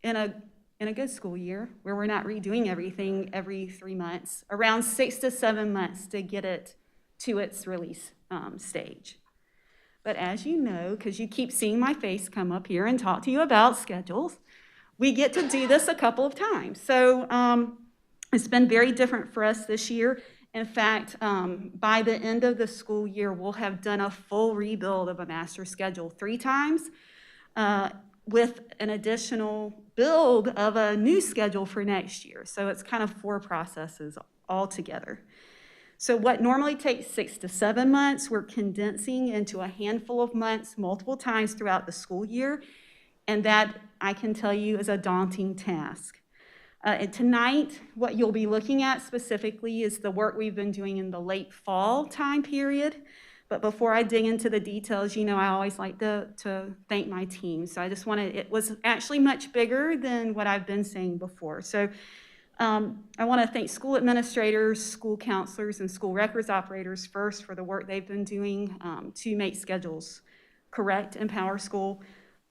in a good school year, where we're not redoing everything every 3 months, around 6 to 7 months to get it to its release stage. But as you know, because you keep seeing my face come up here and talk to you about schedules, we get to do this a couple of times. So it's been very different for us this year. In fact, by the end of the school year, we'll have done a full rebuild of a master schedule 3 times with an additional build of a new schedule for next year. So it's kind of 4 processes all together. So what normally takes 6 to 7 months, we're condensing into a handful of months multiple times throughout the school year. And that, I can tell you, is a daunting task. And tonight, what you'll be looking at specifically is the work we've been doing in the late fall time period. But before I dig into the details, you know, I always like to thank my team. So I just wanted, it was actually much bigger than what I've been saying before. So I want to thank school administrators, school counselors, and school records operators first for the work they've been doing to make schedules correct in PowerSchool.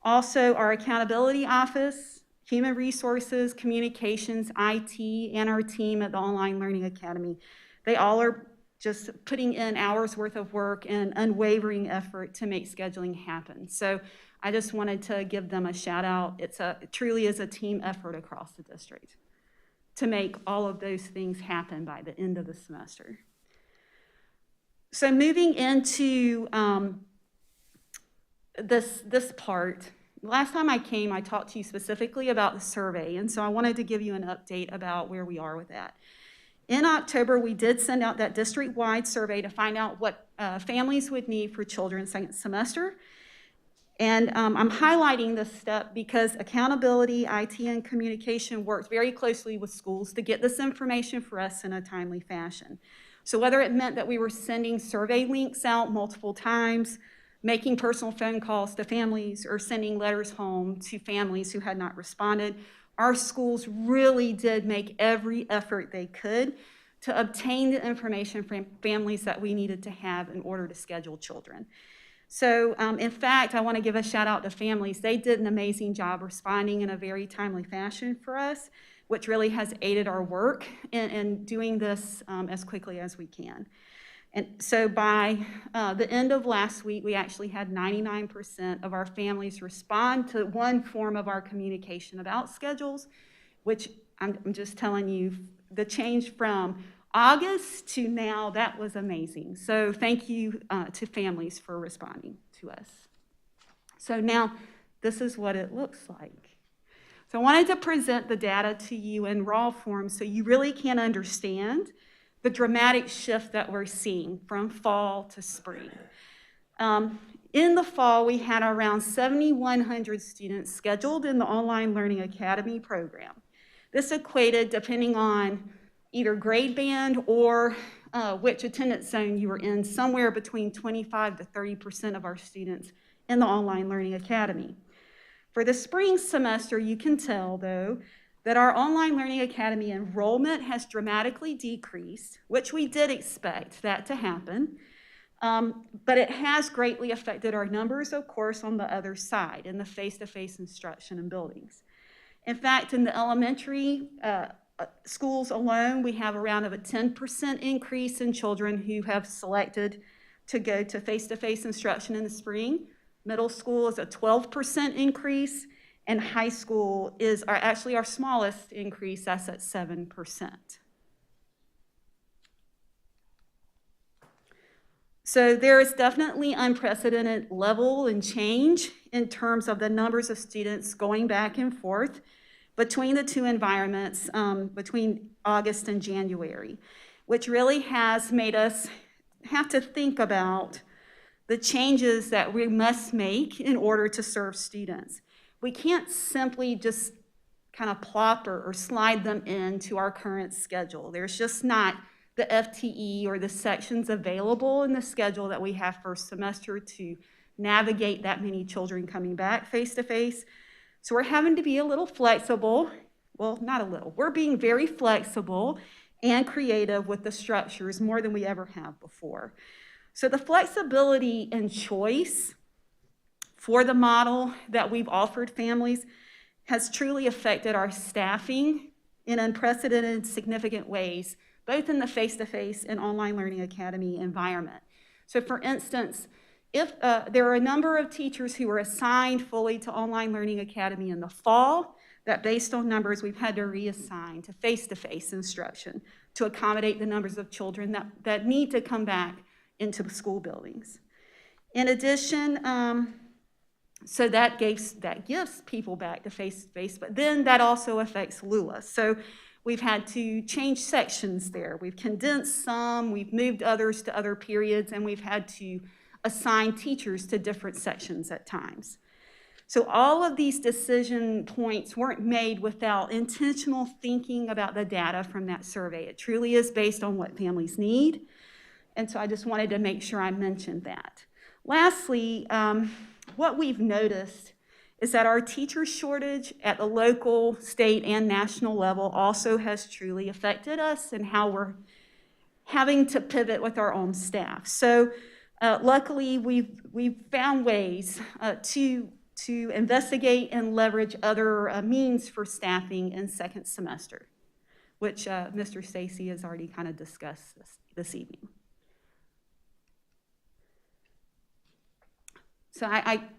Also, our accountability office, human resources, communications, IT, and our team at the Online Learning Academy. They all are just putting in hours worth of work and unwavering effort to make scheduling happen. So I just wanted to give them a shout out. It truly is a team effort across the district to make all of those things happen by the end of the semester. So moving into this part, last time I came, I talked to you specifically about the survey, and so I wanted to give you an update about where we are with that. In October, we did send out that district-wide survey to find out what families would need for children's second semester. And I'm highlighting this step because accountability, IT, and communication worked very closely with schools to get this information for us in a timely fashion. So whether it meant that we were sending survey links out multiple times, making personal phone calls to families, or sending letters home to families who had not responded, our schools really did make every effort they could to obtain the information from families that we needed to have in order to schedule children. So in fact, I want to give a shout out to families. They did an amazing job responding in a very timely fashion for us, which really has aided our work in doing this as quickly as we can. And so by the end of last week, we actually had 99% of our families respond to one form of our communication about schedules, which I'm just telling you, the change from August to now, that was amazing. So thank you to families for responding to us. So now, this is what it looks like. So I wanted to present the data to you in raw form so you really can understand the dramatic shift that we're seeing from fall to spring. In the fall, we had around 7,100 students scheduled in the Online Learning Academy program. This equated, depending on either grade band or which attendance zone you were in, somewhere between 25 to 30% of our students in the Online Learning Academy. For the spring semester, you can tell, though, that our Online Learning Academy enrollment has dramatically decreased, which we did expect that to happen. But it has greatly affected our numbers, of course, on the other side, in the face-to-face instruction in buildings. In fact, in the elementary schools alone, we have around a 10% increase in children who have selected to go to face-to-face instruction in the spring. Middle school is a 12% increase, and high school is actually our smallest increase, that's at 7%. So there is definitely unprecedented level and change in terms of the numbers of students going back and forth between the two environments between August and January, which really has made us have to think about the changes that we must make in order to serve students. We can't simply just kind of plop or slide them into our current schedule. There's just not the FTE or the sections available in the schedule that we have first semester to navigate that many children coming back face-to-face. So we're having to be a little flexible. Well, not a little. We're being very flexible and creative with the structures more than we ever have before. So the flexibility and choice for the model that we've offered families has truly affected our staffing in unprecedented, significant ways, both in the face-to-face and Online Learning Academy environment. So for instance, if there are a number of teachers who were assigned fully to Online Learning Academy in the fall, that based on numbers, we've had to reassign to face-to-face instruction to accommodate the numbers of children that need to come back into the school buildings. In addition, so that gives people back to face-to-face, but then that also affects LUA. So we've had to change sections there. We've condensed some, we've moved others to other periods, and we've had to assign teachers to different sections at times. So all of these decision points weren't made without intentional thinking about the data from that survey. It truly is based on what families need. And so I just wanted to make sure I mentioned that. Lastly, what we've noticed is that our teacher shortage at the local, state, and national level also has truly affected us and how we're having to pivot with our own staff. So luckily, we've found ways to investigate and leverage other means for staffing in second semester, which Mr. Stacy has already kind of discussed this evening. So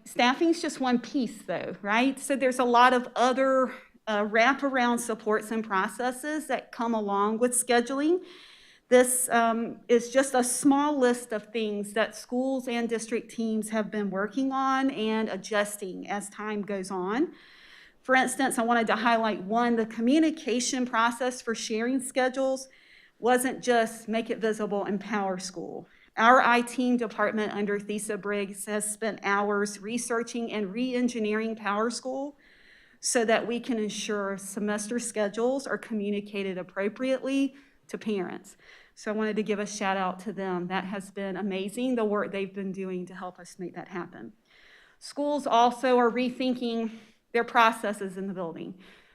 staffing's just one piece though, right? So there's a lot of other wraparound supports and processes that come along with scheduling. This is just a small list of things that schools and district teams have been working on and adjusting as time goes on. For instance, I wanted to highlight one, the communication process for sharing schedules wasn't just make it visible in PowerSchool. Our IT department under Thesa Briggs has spent hours researching and re-engineering PowerSchool so that we can ensure semester schedules are communicated appropriately to parents. So I wanted to give a shout out to them. That has been amazing, the work they've been doing to help us make that happen. Schools also are rethinking their processes in the building.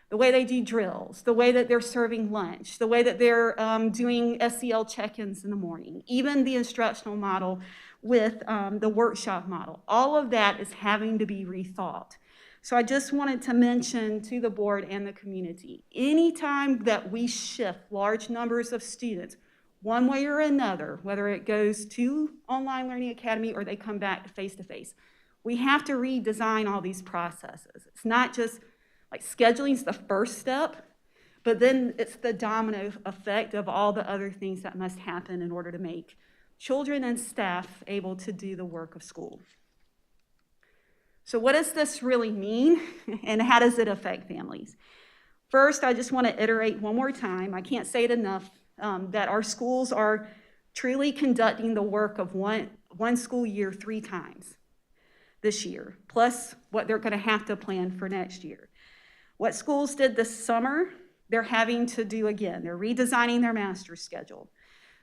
The way they do drills, the way that they're serving lunch, the way that they're doing SEL check-ins in the morning, even the instructional model with the workshop model. All of that is having to be rethought. So I just wanted to mention to the board and the community, anytime that we shift large numbers of students, one way or another, whether it goes to Online Learning Academy or they come back to face-to-face, we have to redesign all these processes. It's not just like scheduling's the first step, But then it's the domino effect of all the other things that must happen in order to make children and staff able to do the work of school. So what does this really mean, and how does it affect families? First, I just want to iterate one more time, I can't say it enough, that our schools are truly conducting the work of one school year 3 times this year, plus what they're going to have to plan for next year. What schools did this summer, they're having to do again. They're redesigning their master's schedule.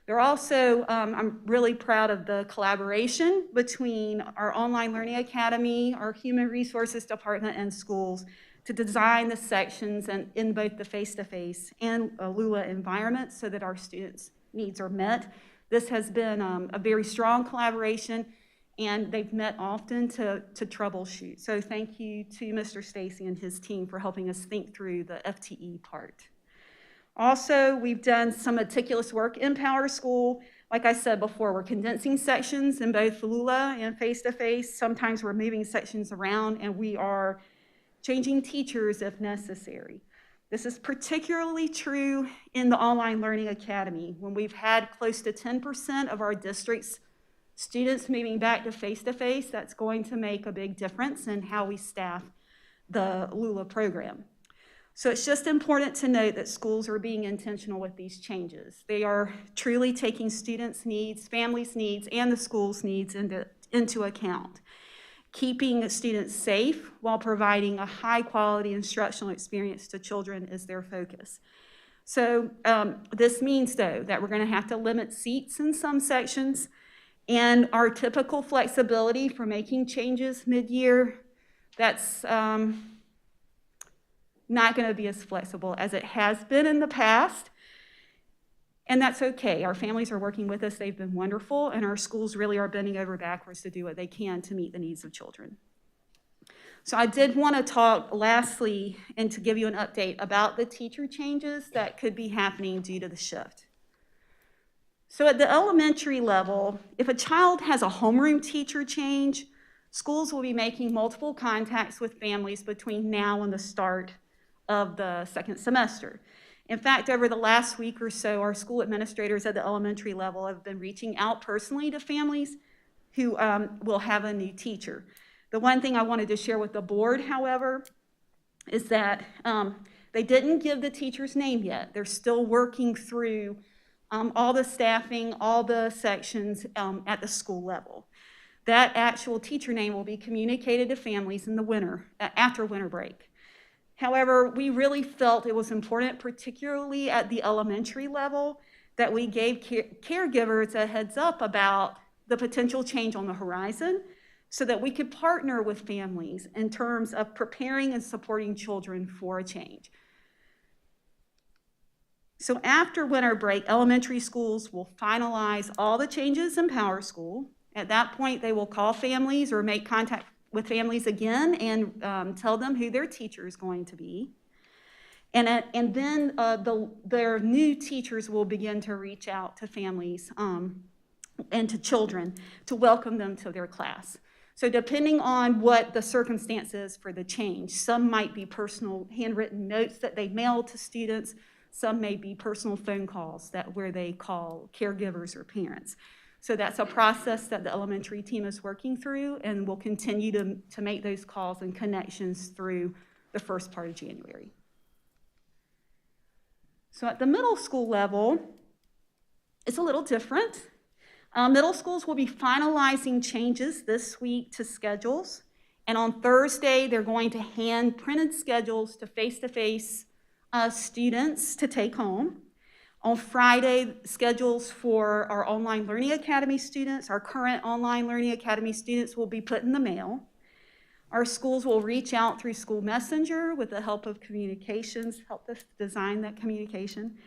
They're also, I'm really proud of the collaboration between our Online Learning Academy, our Human Resources Department, and schools to design the sections in both the face-to-face and Lula environments so that our students' needs are met. This has been a very strong collaboration, and they've met often to troubleshoot. So thank you to Mr. Stacy and his team for helping us think through the FTE part. Also, we've done some meticulous work in Power School. Like I said before, we're condensing sections in both Lula and face-to-face. Sometimes we're moving sections around, and we are changing teachers if necessary. This is particularly true in the Online Learning Academy, when we've had close to 10% of our district's students moving back to face-to-face. That's going to make a big difference in how we staff the Lula program. So it's just important to note that schools are being intentional with these changes. They are truly taking students' needs, families' needs, and the school's needs into account. Keeping students safe while providing a high-quality instructional experience to children is their focus. So this means, though, that we're going to have to limit seats in some sections, and our typical flexibility for making changes mid-year, that's not going to be as flexible as it has been in the past. And that's okay. Our families are working with us. They've been wonderful, and our schools really are bending over backwards to do what they can to meet the needs of children. So I did want to talk lastly and to give you an update about the teacher changes that could be happening due to the shift. So at the elementary level, if a child has a homeroom teacher change, schools will be making multiple contacts with families between now and the start of the second semester. In fact, over the last week or so, our school administrators at the elementary level have been reaching out personally to families who will have a new teacher. The one thing I wanted to share with the board, however, is that they didn't give the teacher's name yet. They're still working through all the staffing, all the sections at the school level. That actual teacher name will be communicated to families in the winter, after winter break. However, we really felt it was important, particularly at the elementary level, that we gave caregivers a heads up about the potential change on the horizon so that we could partner with families in terms of preparing and supporting children for a change. So after winter break, elementary schools will finalize all the changes in Power School. At that point, they will call families or make contact with families again and tell them who their teacher is going to be. And then their new teachers will begin to reach out to families and to children to welcome them to their class. So depending on what the circumstances for the change, some might be personal handwritten notes that they mail to students, some may be personal phone calls where they call caregivers or parents. So that's a process that the elementary team is working through, and we'll continue to make those calls and connections through the first part of January. So at the middle school level, it's a little different. Middle schools will be finalizing changes this week to schedules, and on Thursday, they're going to hand printed schedules to face-to-face students to take home. On Friday, schedules for our Online Learning Academy students, our current Online Learning Academy students, will be put in the mail. Our schools will reach out through School Messenger with the help of communications, help us design that communication,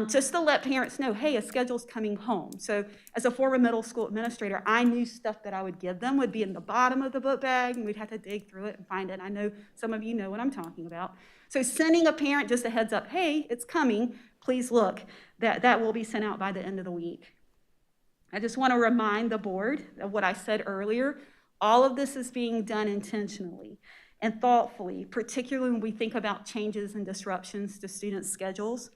just to let parents know, hey, a schedule's coming home. So as a former middle school administrator, I knew stuff that I would give them would be in the bottom of the book bag, and we'd have to dig through it and find it. I know some of you know what I'm talking about. So sending a parent just a heads up, hey, it's coming, please look, that will be sent out by the end of the week. I just want to remind the board of what I said earlier. All of this is being done intentionally. and thoughtfully, particularly when we think about changes and disruptions to students' schedules.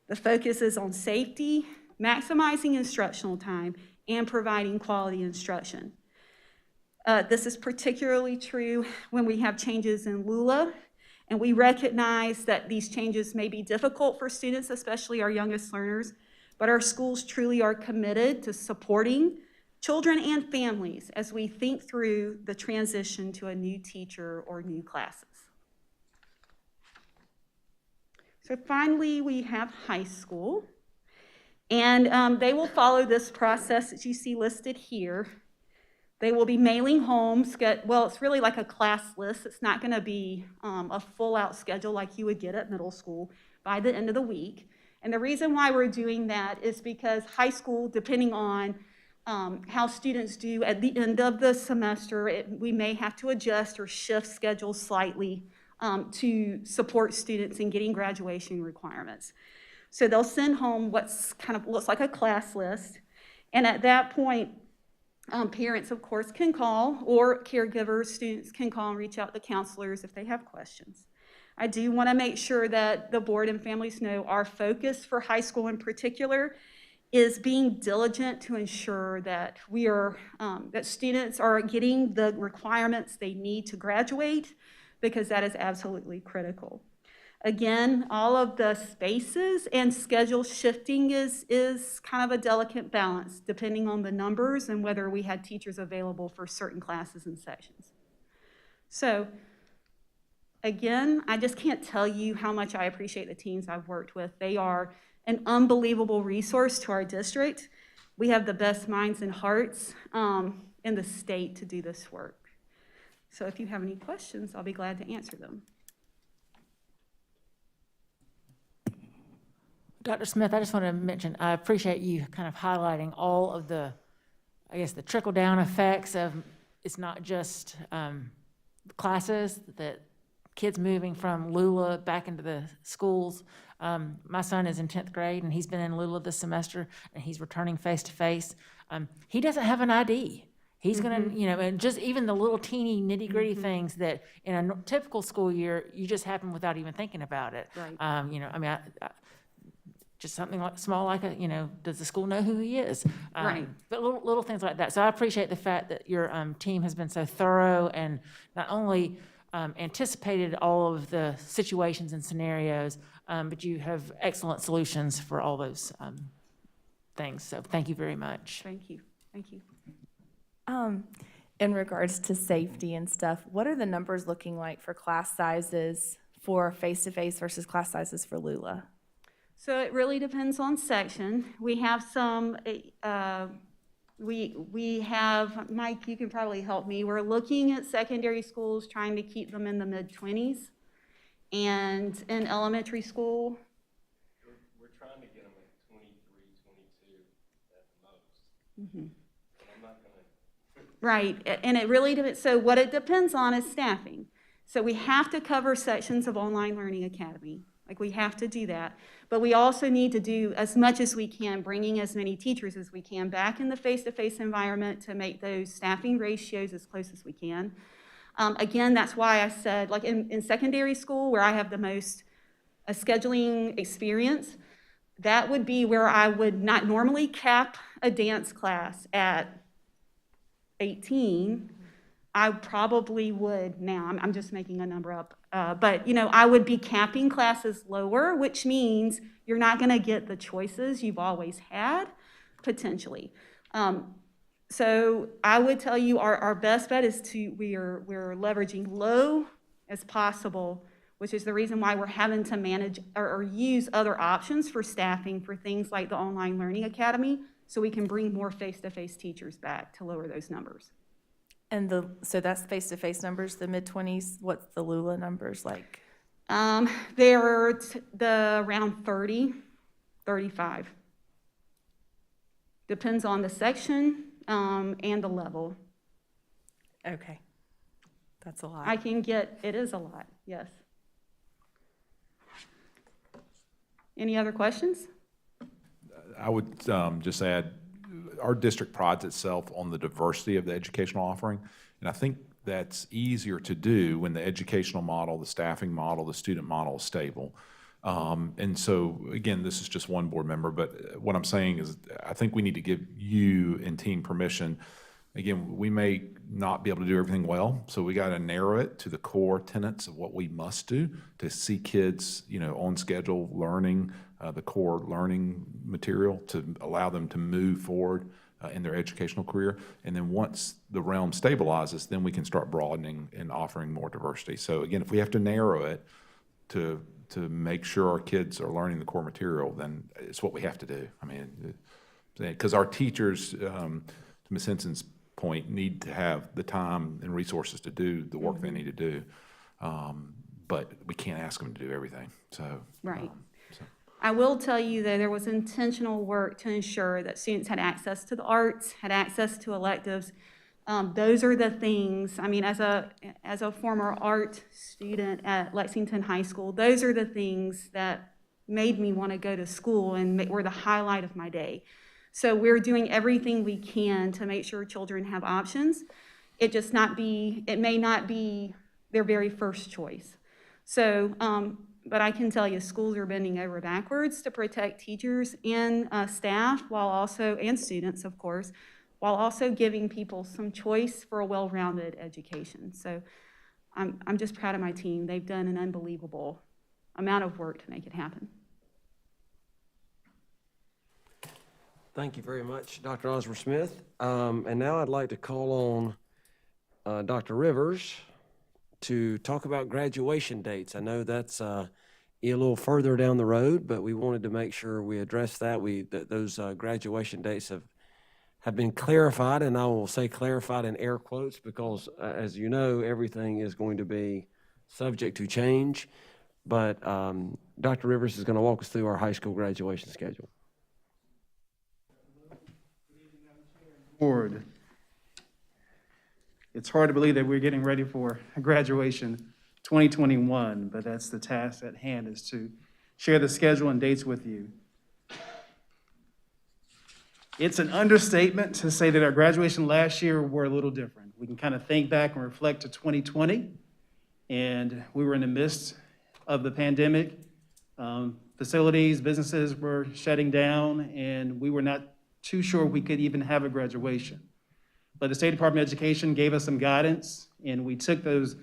The focus is on safety, maximizing instructional time, and providing quality instruction. This is particularly true when we have changes in LULA, and we recognize that these changes may be difficult for students, especially our youngest learners, but our schools truly are committed to supporting children and families as we think through the transition to a new teacher or new classes. So finally, we have high school, and they will follow this process that you see listed here. They will be mailing home, well, it's really like a class list. It's not gonna be a full-out schedule like you would get at middle school by the end of the week. And the reason why we're doing that is because high school, depending on how students do at the end of the semester, we may have to adjust or shift schedules slightly to support students in getting graduation requirements. So they'll send home what's kind of looks like a class list. And at that point, parents, of course, can call, or caregivers, students can call and reach out to counselors if they have questions. I do want to make sure that the board and families know our focus for high school in particular is being diligent to ensure that we are, that students are getting the requirements they need to graduate, because that is absolutely critical. Again, all of the spaces and schedule shifting is kind of a delicate balance depending on the numbers and whether we had teachers available for certain classes and sections. So again, I just can't tell you how much I appreciate the teams I've worked with. They are an unbelievable resource to our district. We have the best minds and hearts in the state to do this work. So if you have any questions, I'll be glad to answer them. Dr. Smith, I just want to mention, I appreciate you kind of highlighting all of the, I guess, the trickle-down effects of, it's not just classes, that kids moving from Lula back into the schools. My son is in 10th grade, and he's been in Lula this semester, and he's returning face-to-face. He doesn't have an ID. He's going to, you know, and just even the little teeny nitty-gritty things that in a typical school year, you just happen without even thinking about it. Right. You know, I mean, just something like small, like a, you know, does the school know who he is? Right. But little things like that. So I appreciate the fact that your team has been so thorough and not only anticipated all of the situations and scenarios, but you have excellent solutions for all those things. So thank you very much. Thank you. Thank you. In regards to safety and stuff, what are the numbers looking like for class sizes for face-to-face versus class sizes for Lula? So it really depends on section. We have some, we have, Mike, you can probably help me. We're looking at secondary schools, trying to keep them in the mid-20s. And in elementary school, We're trying to get them at 23, 22 at the most. But I'm not gonna. right, and it really depends. So what it depends on is staffing. So we have to cover sections of Online Learning Academy. Like, we have to do that. But we also need to do as much as we can, bringing as many teachers as we can back in the face-to-face environment to make those staffing ratios as close as we can. Again, that's why I said, like in secondary school, where I have the most scheduling experience, that would be where I would not normally cap a dance class at 18. I probably would now, I'm just making a number up, but you know, I would be capping classes lower, which means you're not gonna get the choices you've always had, potentially. So I would tell you our best bet is we're leveraging low as possible, which is the reason why we're having to manage or use other options for staffing for things like the Online Learning Academy, so we can bring more face-to-face teachers back to lower those numbers. And so that's face-to-face numbers, the mid-20s. What's the Lula numbers like? They're around 30, 35. Depends on the section and the level. Okay. That's a lot. It is a lot, yes. Any other questions? I would just add, our district prides itself on the diversity of the educational offering. And I think that's easier to do when the educational model, the staffing model, the student model is stable. And so, again, this is just one board member, but what I'm saying is I think we need to give you and team permission. Again, we may not be able to do everything well, so we got to narrow it to the core tenets of what we must do to see kids, on schedule, learning the core learning material to allow them to move forward in their educational career. And then once the realm stabilizes, then we can start broadening and offering more diversity. So again, if we have to narrow it to make sure our kids are learning the core material, then it's what we have to do. I mean, because our teachers, to Ms. Henson's point, need to have the time and resources to do the work they need to do. But we can't ask them to do everything, so. Right. I will tell you, though, there was intentional work to ensure that students had access to the arts, had access to electives. Those are the things, I mean, as a former art student at Lexington High School, those are the things that made me want to go to school and were the highlight of my day. So we're doing everything we can to make sure children have options. It may not be their very first choice. So, but I can tell you, schools are bending over backwards to protect teachers and staff, and students, of course, while also giving people some choice for a well-rounded education. So I'm just proud of my team. They've done an unbelievable amount of work to make it happen. Thank you very much, Dr. Osmer Smith. And now I'd like to call on Dr. Rivers to talk about graduation dates. I know that's a little further down the road, but we wanted to make sure we address that. Those graduation dates have been clarified, and I will say clarified in air quotes because, as you know, everything is going to be subject to change. But Dr. Rivers is going to walk us through our high school graduation schedule. Board. It's hard to believe that we're getting ready for graduation 2021, but that's the task at hand, is to share the schedule and dates with you. It's an understatement to say that our graduation last year were a little different. We can kind of think back and reflect to 2020, and we were in the midst of the pandemic. Facilities, businesses were shutting down, and we were not too sure we could even have a graduation. But the State Department of Education gave us some guidance, and we took those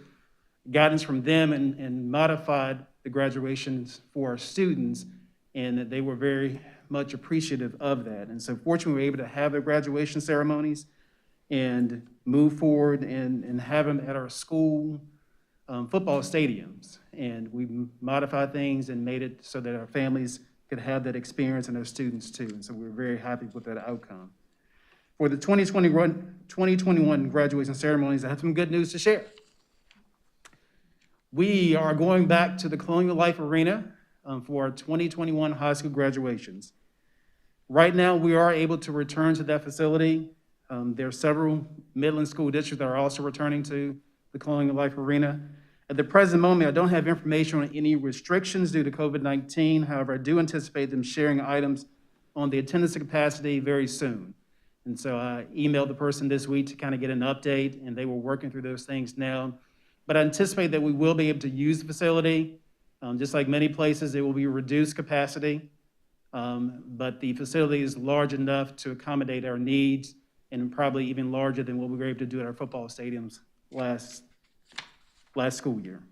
guidance from them and modified the graduations for our students, and that they were very much appreciative of that. And so fortunately, we were able to have the graduation ceremonies and move forward and have them at our school football stadiums. And we modified things and made it so that our families could have that experience and our students too. And so we're very happy with that outcome. For the 2021 graduation ceremonies, I have some good news to share. We are going back to the Colonial Life Arena for our 2021 high school graduations. Right now, we are able to return to that facility. There are several Midland school districts that are also returning to the Colonial Life Arena. At the present moment, I don't have information on any restrictions due to COVID-19. However, I do anticipate them sharing items on the attendance capacity very soon. And so I emailed the person this week to kind of get an update, and they were working through those things now. But I anticipate that we will be able to use the facility. Just like many places, it will be reduced capacity. But the facility is large enough to accommodate our needs, and probably even larger than what we were able to do at our football stadiums last school year.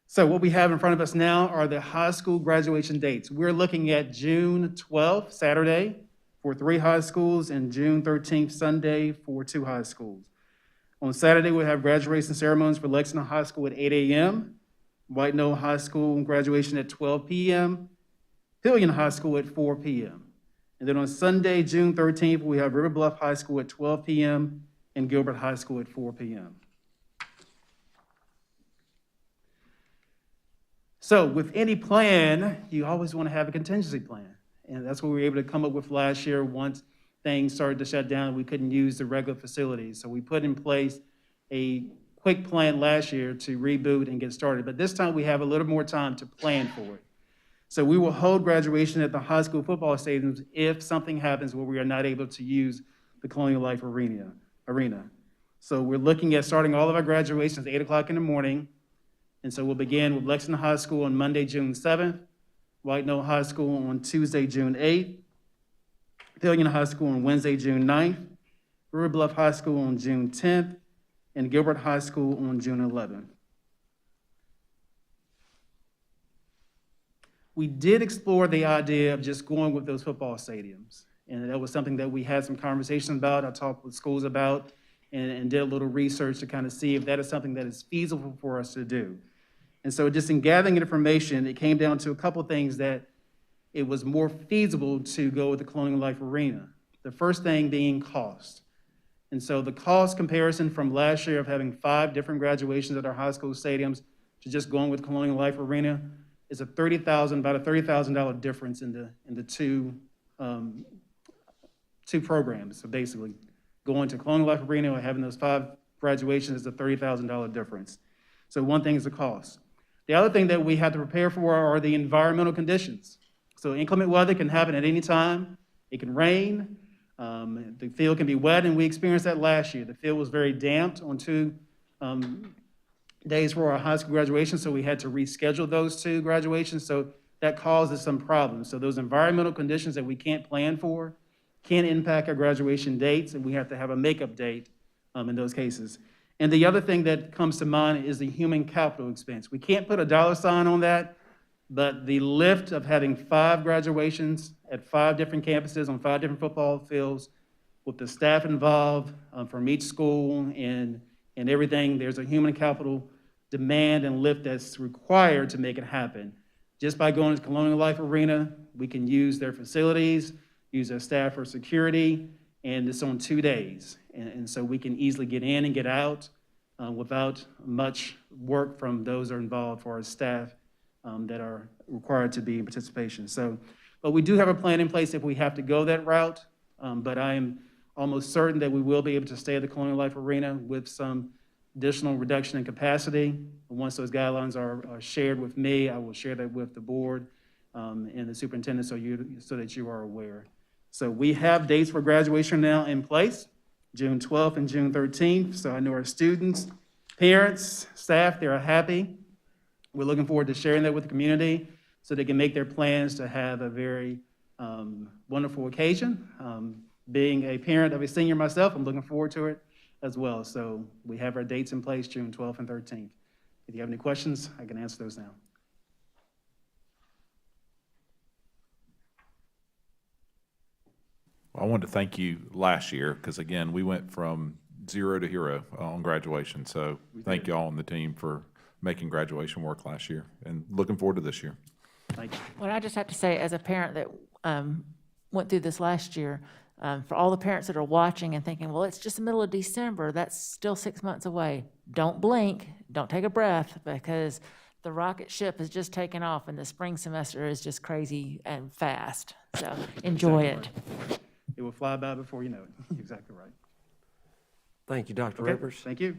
So what we have in front of us now are the high school graduation dates. We're looking at June 12th, Saturday, for 3 high schools, and June 13th, Sunday, for 2 high schools. On Saturday, we'll have graduation ceremonies for Lexington High School at 8 a.m., White Knoll High School graduation at 12 p.m., Hillian High School at 4 p.m. And then on Sunday, June 13th, we have River Bluff High School at 12 p.m. and Gilbert High School at 4 p.m. So with any plan, you always want to have a contingency plan. And that's what we were able to come up with last year once things started to shut down. We couldn't use the regular facilities. So we put in place a quick plan last year to reboot and get started. But this time we have a little more time to plan for it. So we will hold graduation at the high school football stadiums if something happens where we are not able to use the Colonial Life Arena. So we're looking at starting all of our graduations at 8 o'clock in the morning. And so we'll begin with Lexington High School on Monday, June 7th, White Knoll High School on Tuesday, June 8th, Pillion High School on Wednesday, June 9th, River Bluff High School on June 10th, and Gilbert High School on June 11th. We did explore the idea of just going with those football stadiums. And that was something that we had some conversations about, I talked with schools about, and did a little research to kind of see if that is something that is feasible for us to do. And so just in gathering information, it came down to a couple things that it was more feasible to go with the Colonial Life Arena. The first thing being cost. And so the cost comparison from last year of having 5 different graduations at our high school stadiums to just going with Colonial Life Arena is about a $30,000 difference in the two programs. So basically, going to Colonial Life Arena or having those 5 graduations is a $30,000 difference. So one thing is the cost. The other thing that we have to prepare for are the environmental conditions. So inclement weather can happen at any time. It can rain. The field can be wet, and we experienced that last year. The field was very damped on 2 days for our high school graduation, so we had to reschedule those 2 graduations. So that causes some problems. So those environmental conditions that we can't plan for can impact our graduation dates, and we have to have a makeup date in those cases. And the other thing that comes to mind is the human capital expense. We can't put a dollar sign on that, but the lift of having 5 graduations at 5 different campuses on 5 different football fields with the staff involved from each school and everything, there's a human capital demand and lift that's required to make it happen. Just by going to Colonial Life Arena, we can use their facilities, use their staff for security, and it's on 2 days. And so we can easily get in and get out without much work from those that are involved for our staff that are required to be in participation. So, but we do have a plan in place if we have to go that route, but I am almost certain that we will be able to stay at the Colonial Life Arena with some additional reduction in capacity. Once those guidelines are shared with me, I will share that with the board and the superintendent so that you are aware. So we have dates for graduation now in place, June 12th and June 13th. So I know our students, parents, staff, they're happy. We're looking forward to sharing that with the community so they can make their plans to have a very wonderful occasion. Being a parent of a senior myself, I'm looking forward to it as well. So we have our dates in place, June 12th and 13th. If you have any questions, I can answer those now. I wanted to thank you last year, because again, we went from 0 to hero on graduation. So thank you all on the team for making graduation work last year, and looking forward to this year. Thank you. Well, I just have to say, as a parent that went through this last year, for all the parents that are watching and thinking, well, it's just the middle of December, that's still 6 months away. Don't blink, don't take a breath, because the rocket ship has just taken off and the spring semester is just crazy and fast. So enjoy it. Right. It will fly by before you know it. Exactly right. Thank you, Dr. Okay, Rippers. thank you.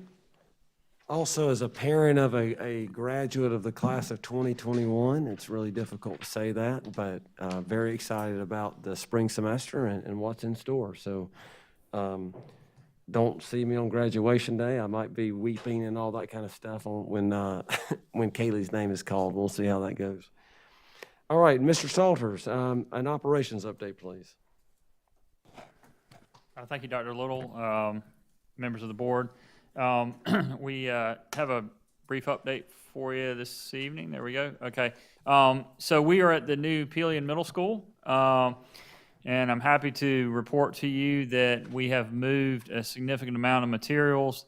Also, as a parent of a graduate of the class of 2021, it's really difficult to say that, but very excited about the spring semester and what's in store. So don't see me on graduation day. I might be weeping and all that kind of stuff when Kaylee's name is called. We'll see how that goes. All right, Mr. Salters, an operations update, please. Thank you, Dr. Little, members of the board. We have a brief update for you this evening. There we go. Okay. So we are at the new Pillion Middle School, and I'm happy to report to you that we have moved a significant amount of materials,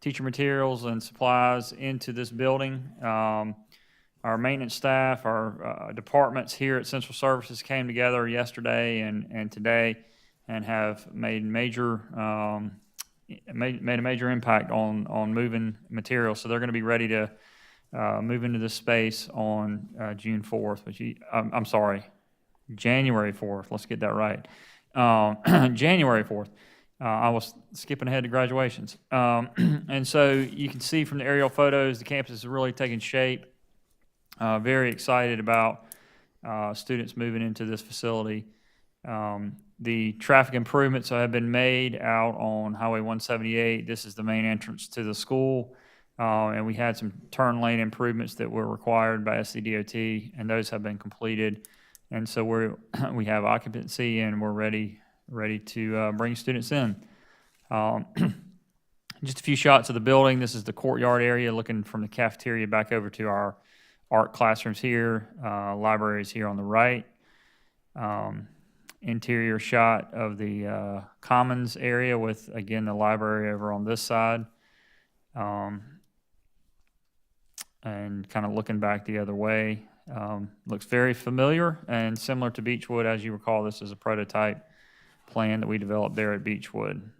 teacher materials and supplies into this building. Our maintenance staff, our departments here at Central Services came together yesterday and today and have made a major impact on moving materials. So they're going to be ready to move into this space on June 4th, I'm sorry, January 4th. Let's get that right. January 4th. I was skipping ahead to graduations. And so you can see from the aerial photos, the campus is really taking shape. Very excited about students moving into this facility. The traffic improvements have been made out on Highway 178. This is the main entrance to the school. And we had some turn lane improvements that were required by SCDOT, and those have been completed. And so we have occupancy, and we're ready to bring students in. Just a few shots of the building. This is the courtyard area, looking from the cafeteria back over to our art classrooms here, libraries here on the right. Interior shot of the commons area with, again, the library over on this side. And kind of looking back the other way. Looks very familiar and similar to Beechwood. As you recall, this is a prototype plan that we developed there at Beechwood.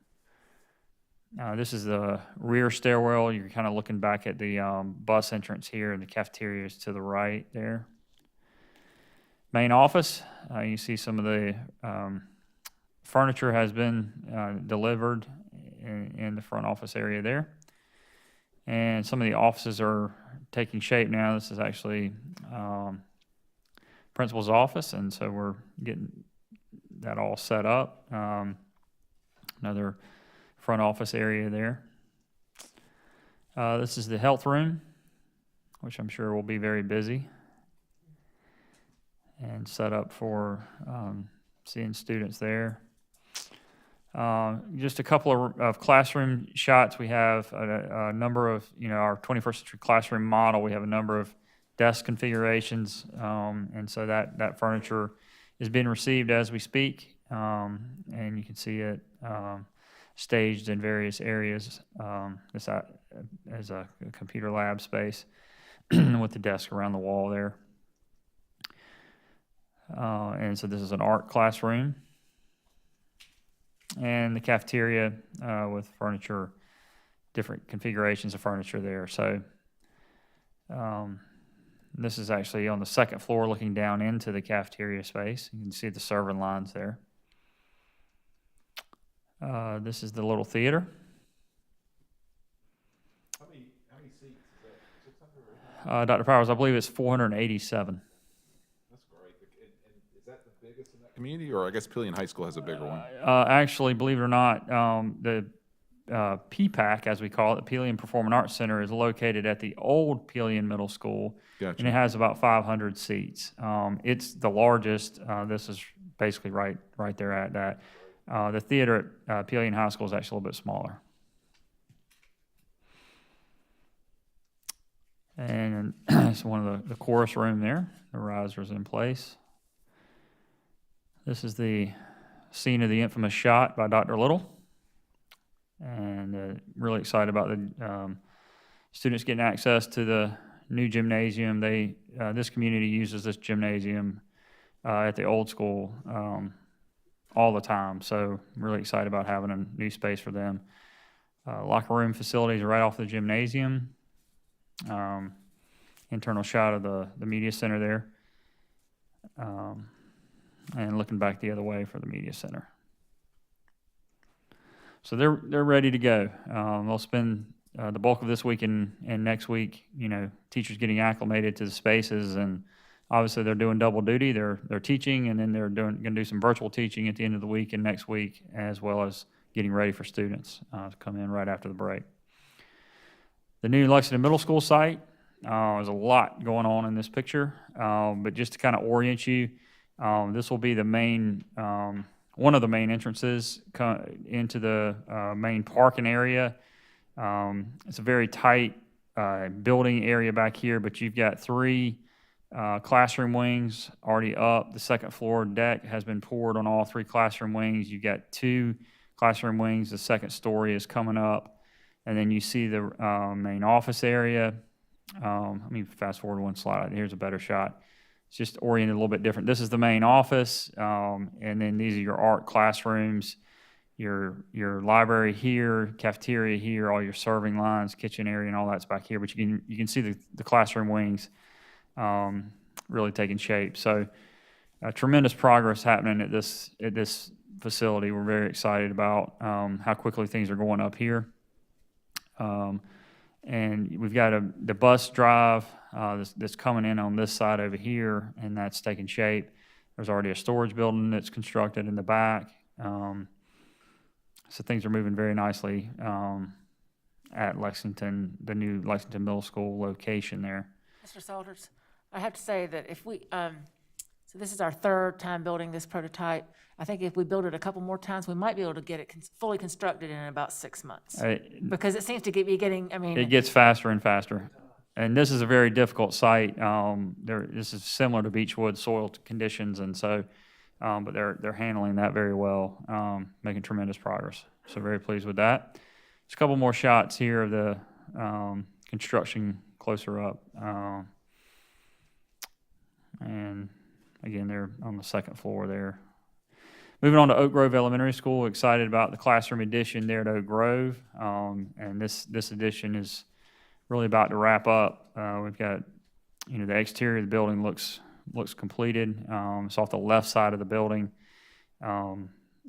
This is the rear stairwell. You're kind of looking back at the bus entrance here, and the cafeteria is to the right there. Main office, you see some of the furniture has been delivered in the front office area there. And some of the offices are taking shape now. This is actually principal's office, and so we're getting that all set up. Another front office area there. This is the health room, which I'm sure will be very busy and set up for seeing students there. Just a couple of classroom shots. We have a number of, our 21st century classroom model. We have a number of desk configurations, and so that furniture is being received as we speak, and you can see it staged in various areas. This as a computer lab space with the desk around the wall there. And so this is an art classroom. And the cafeteria with furniture, different configurations of furniture there. So this is actually on the second floor looking down into the cafeteria space. You can see the serving lines there. This is the little theater. How many seats is that? 600? Dr. Powers, I believe it's 487. That's great. And is that the biggest in that community, or I guess Pillion High School has a bigger one? Actually, believe it or not, the PPAC, as we call it, the Pillion Performing Arts Center, is located at the old Pillion Middle School, Gotcha. and it has about 500 seats. It's the largest. This is basically right there at that. The theater at Pillion High School is actually a little bit smaller. And it's one of the chorus room there. The riser's in place. This is the scene of the infamous shot by Dr. Little. And really excited about the students getting access to the new gymnasium. This community uses this gymnasium at the old school all the time. So I'm really excited about having a new space for them. Locker room facilities are right off the gymnasium. Internal shot of the media center there. And looking back the other way for the media center. So they're ready to go. They'll spend the bulk of this week and next week, teachers getting acclimated to the spaces, and obviously they're doing double duty. They're teaching, and then they're going to do some virtual teaching at the end of the week and next week, as well as getting ready for students to come in right after the break. The new Lexington Middle School site, there's a lot going on in this picture, but just to kind of orient you, this will be the main, one of the main entrances into the main parking area. It's a very tight building area back here, but you've got 3 classroom wings already up. The second floor deck has been poured on all 3 classroom wings. You've got 2 classroom wings. The second story is coming up. And then you see the main office area. Let me fast forward one slide. Here's a better shot. It's just oriented a little bit different. This is the main office, and then these are your art classrooms, your library here, cafeteria here, all your serving lines, kitchen area, and all that's back here. But you can see the classroom wings really taking shape. So tremendous progress happening at this facility. We're very excited about how quickly things are going up here. And we've got the bus drive that's coming in on this side over here, and that's taking shape. There's already a storage building that's constructed in the back. So things are moving very nicely at Lexington, the new Lexington Middle School location there. Mr. Salters, I have to say that if we, so this is our third time building this prototype. I think if we build it a couple more times, we might be able to get it fully constructed in about 6 months. Because it seems to be getting, I mean. It gets faster and faster. And this is a very difficult site. This is similar to Beechwood soil conditions, and so, but they're handling that very well, making tremendous progress. So very pleased with that. Just a couple more shots here of the construction closer up. And again, they're on the second floor there. Moving on to Oak Grove Elementary School, excited about the classroom addition there at Oak Grove. And this addition is really about to wrap up. We've got, the exterior of the building looks completed. It's off the left side of the building.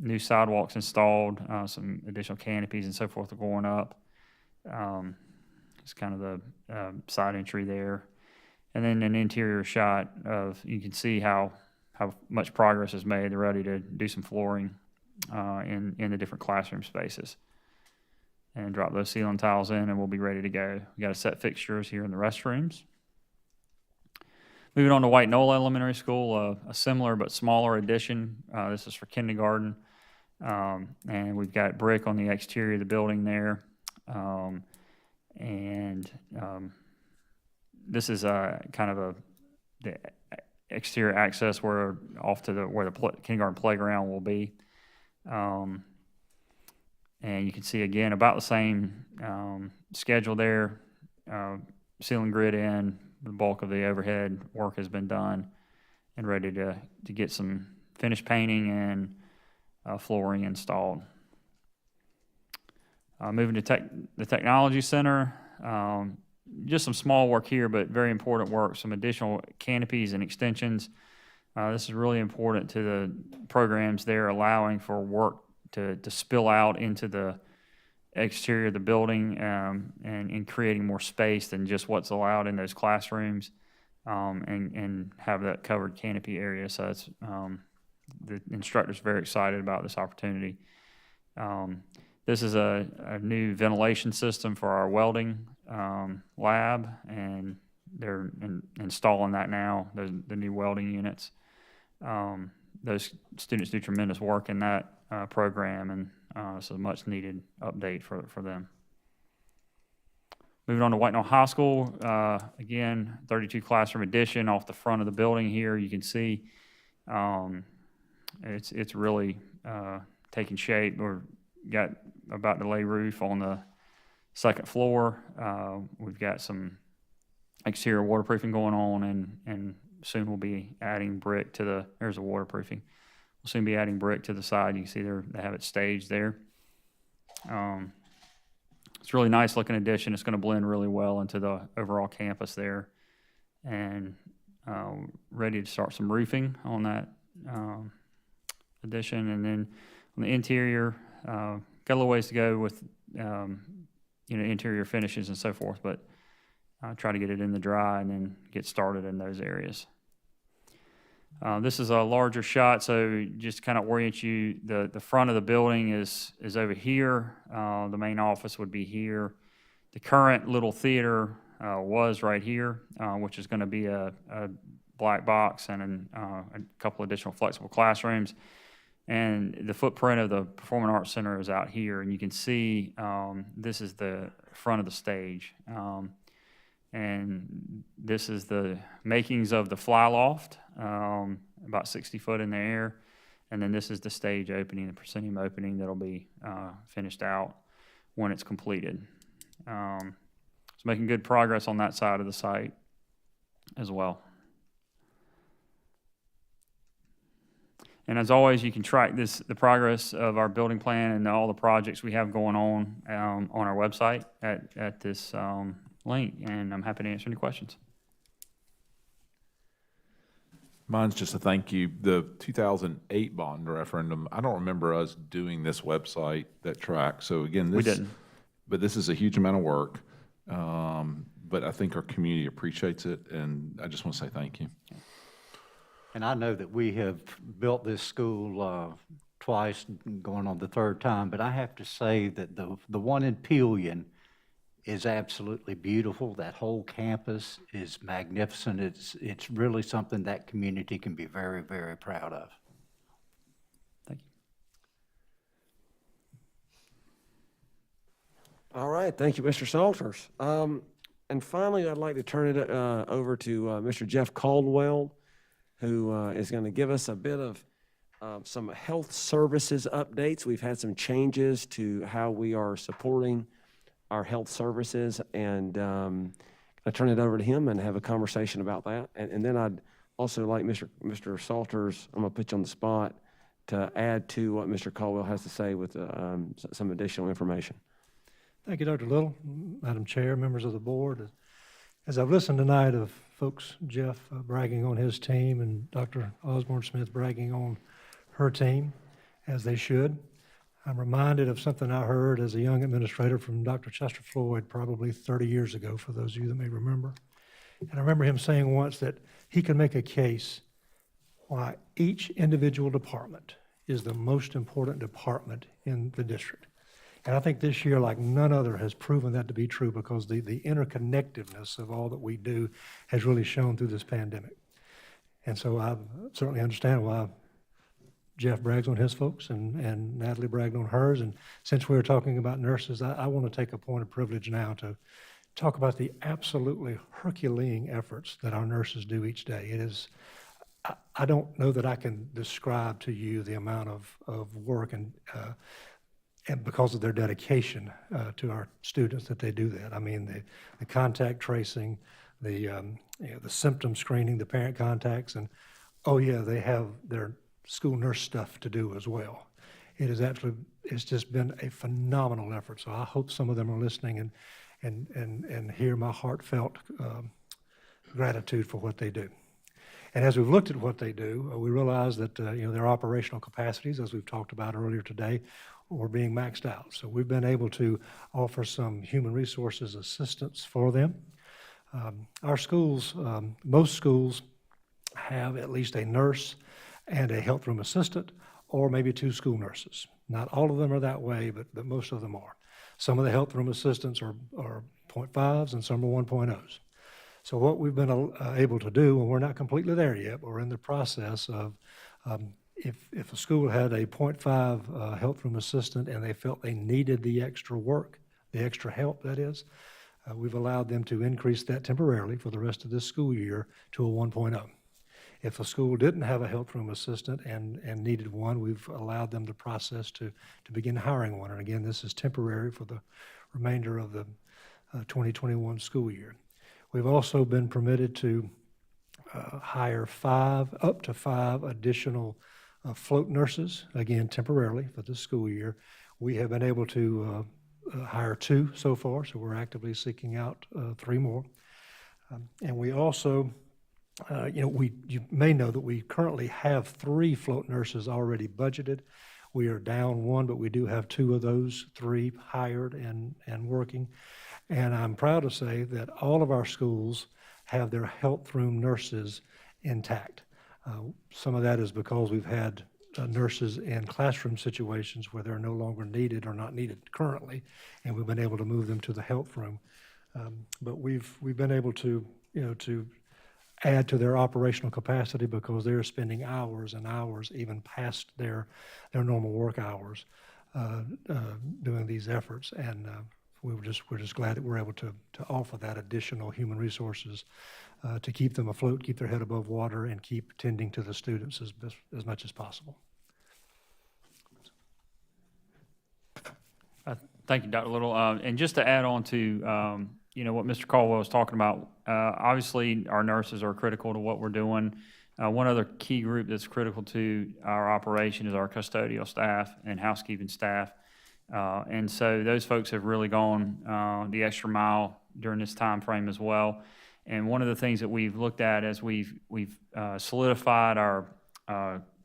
New sidewalks installed, some additional canopies and so forth are going up. It's kind of the side entry there. And then an interior shot of, you can see how much progress is made. They're ready to do some flooring in the different classroom spaces. And drop those ceiling tiles in and we'll be ready to go. We got to set fixtures here in the restrooms. Moving on to White Knoll Elementary School, a similar but smaller addition. This is for kindergarten. And we've got brick on the exterior of the building there. This is kind of the exterior access where the kindergarten playground will be. And you can see, again, about the same schedule there. Ceiling grid in, the bulk of the overhead work has been done and ready to get some finished painting and flooring installed. Moving to the Technology Center, just some small work here, but very important work, some additional canopies and extensions. This is really important to the programs there, allowing for work to spill out into the exterior of the building and creating more space than just what's allowed in those classrooms and have that covered canopy area. So it's, the instructor's very excited about this opportunity. This is a new ventilation system for our welding lab, and they're installing that now, the new welding units. Those students do tremendous work in that program, and so a much needed update for them. Moving on to White Knoll High School, again, 32 classroom addition off the front of the building here. You can see it's really taking shape. We're got about to lay roof on the second floor. We've got some exterior waterproofing going on, and soon we'll be adding brick to there's a waterproofing. We'll soon be adding brick to the side. You can see they have it staged there. It's a really nice looking addition. It's going to blend really well into the overall campus there. And ready to start some roofing on that addition. And then on the interior, got a little ways to go with interior finishes and so forth, but try to get it in the dry and then get started in those areas. This is a larger shot, so just kind of orient you. The front of the building is over here. The main office would be here. The current little theater was right here, which is going to be a black box and a couple additional flexible classrooms. And the footprint of the Performing Arts Center is out here, and you can see this is the front of the stage. And this is the makings of the fly loft, about 60 foot in the air. And then this is the stage opening, the proscenium opening that'll be finished out when it's completed. So making good progress on that side of the site as well. And as always, you can track the progress of our building plan and all the projects we have going on our website at this link, and I'm happy to answer any questions. Mine's just a thank you. The 2008 bond referendum, I don't remember us doing this website that tracks. So again, We didn't. But this is a huge amount of work. But I think our community appreciates it, and I just want to say thank you. And I know that we have built this school twice, going on the third time, but I have to say that the one in Pelion is absolutely beautiful. That whole campus is magnificent. It's really something that community can be very, very proud of. Thank you. All right, thank you, Mr. Salters. And finally, I'd like to turn it over to Mr. Jeff Caldwell, who is going to give us a bit of some health services updates. We've had some changes to how we are supporting our health services, and I turn it over to him and have a conversation about that. And then I'd also like Mr. Salters, I'm going to put you on the spot, to add to what Mr. Caldwell has to say with some additional information. Thank you, Dr. Little, Madam Chair, members of the board. As I've listened tonight of folks, Jeff bragging on his team and Dr. Osborne Smith bragging on her team, as they should, I'm reminded of something I heard as a young administrator from Dr. Chester Floyd probably 30 years ago, for those of you that may remember. And I remember him saying once that he could make a case why each individual department is the most important department in the district. And I think this year, like none other, has proven that to be true, because the interconnectedness of all that we do has really shown through this pandemic. And so I certainly understand why Jeff brags on his folks and Natalie bragged on hers. And since we were talking about nurses, I want to take a point of privilege now to talk about the absolutely Herculean efforts that our nurses do each day. It is, I don't know that I can describe to you the amount of work and because of their dedication to our students that they do that. I mean, the contact tracing, the symptom screening, the parent contacts, and oh yeah, they have their school nurse stuff to do as well. It's just been a phenomenal effort. So I hope some of them are listening and hear my heartfelt gratitude for what they do. And as we've looked at what they do, we realize that their operational capacities, as we've talked about earlier today, were being maxed out. So we've been able to offer some human resources assistance for them. Our schools, most schools have at least a nurse and a health room assistant, or maybe 2 school nurses. Not all of them are that way, but most of them are. Some of the health room assistants are 0.5s and some are 1.0s. So what we've been able to do, and we're not completely there yet, but we're in the process of, if a school had a 0.5 health room assistant and they felt they needed the extra work, the extra help that is, we've allowed them to increase that temporarily for the rest of this school year to a 1.0. If a school didn't have a health room assistant and needed one, we've allowed them the process to begin hiring one. And again, this is temporary for the remainder of the 2021 school year. We've also been permitted to hire up to 5 additional float nurses, again, temporarily for this school year. We have been able to hire 2 so far, so we're actively seeking out 3 more. And we also, you may know that we currently have 3 float nurses already budgeted. We are down 1, but we do have 2 of those 3 hired and working. And I'm proud to say that all of our schools have their health room nurses intact. Some of that is because we've had nurses in classroom situations where they're no longer needed or not needed currently, and we've been able to move them to the health room. But we've been able to add to their operational capacity because they're spending hours and hours, even past their normal work hours, doing these efforts. And we're just glad that we're able to offer that additional human resources to keep them afloat, keep their head above water, and keep tending to the students as much as possible. Thank you, Dr. Little. And just to add on to what Mr. Caldwell was talking about, obviously our nurses are critical to what we're doing. One other key group that's critical to our operation is our custodial staff and housekeeping staff. And so those folks have really gone the extra mile during this time frame as well. And one of the things that we've looked at as we've solidified our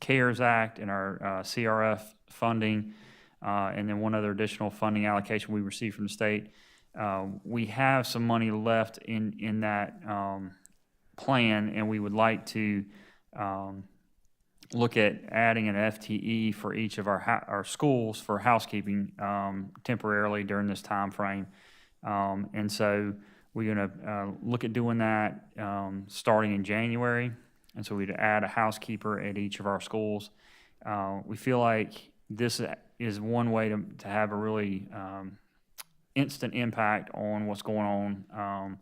CARES Act and our CRF funding, and then one other additional funding allocation we received from the state, we have some money left in that plan, and we would like to look at adding an FTE for each of our schools for housekeeping temporarily during this time frame. And so we're going to look at doing that starting in January. And so we'd add a housekeeper at each of our schools. We feel like this is one way to have a really instant impact on what's going on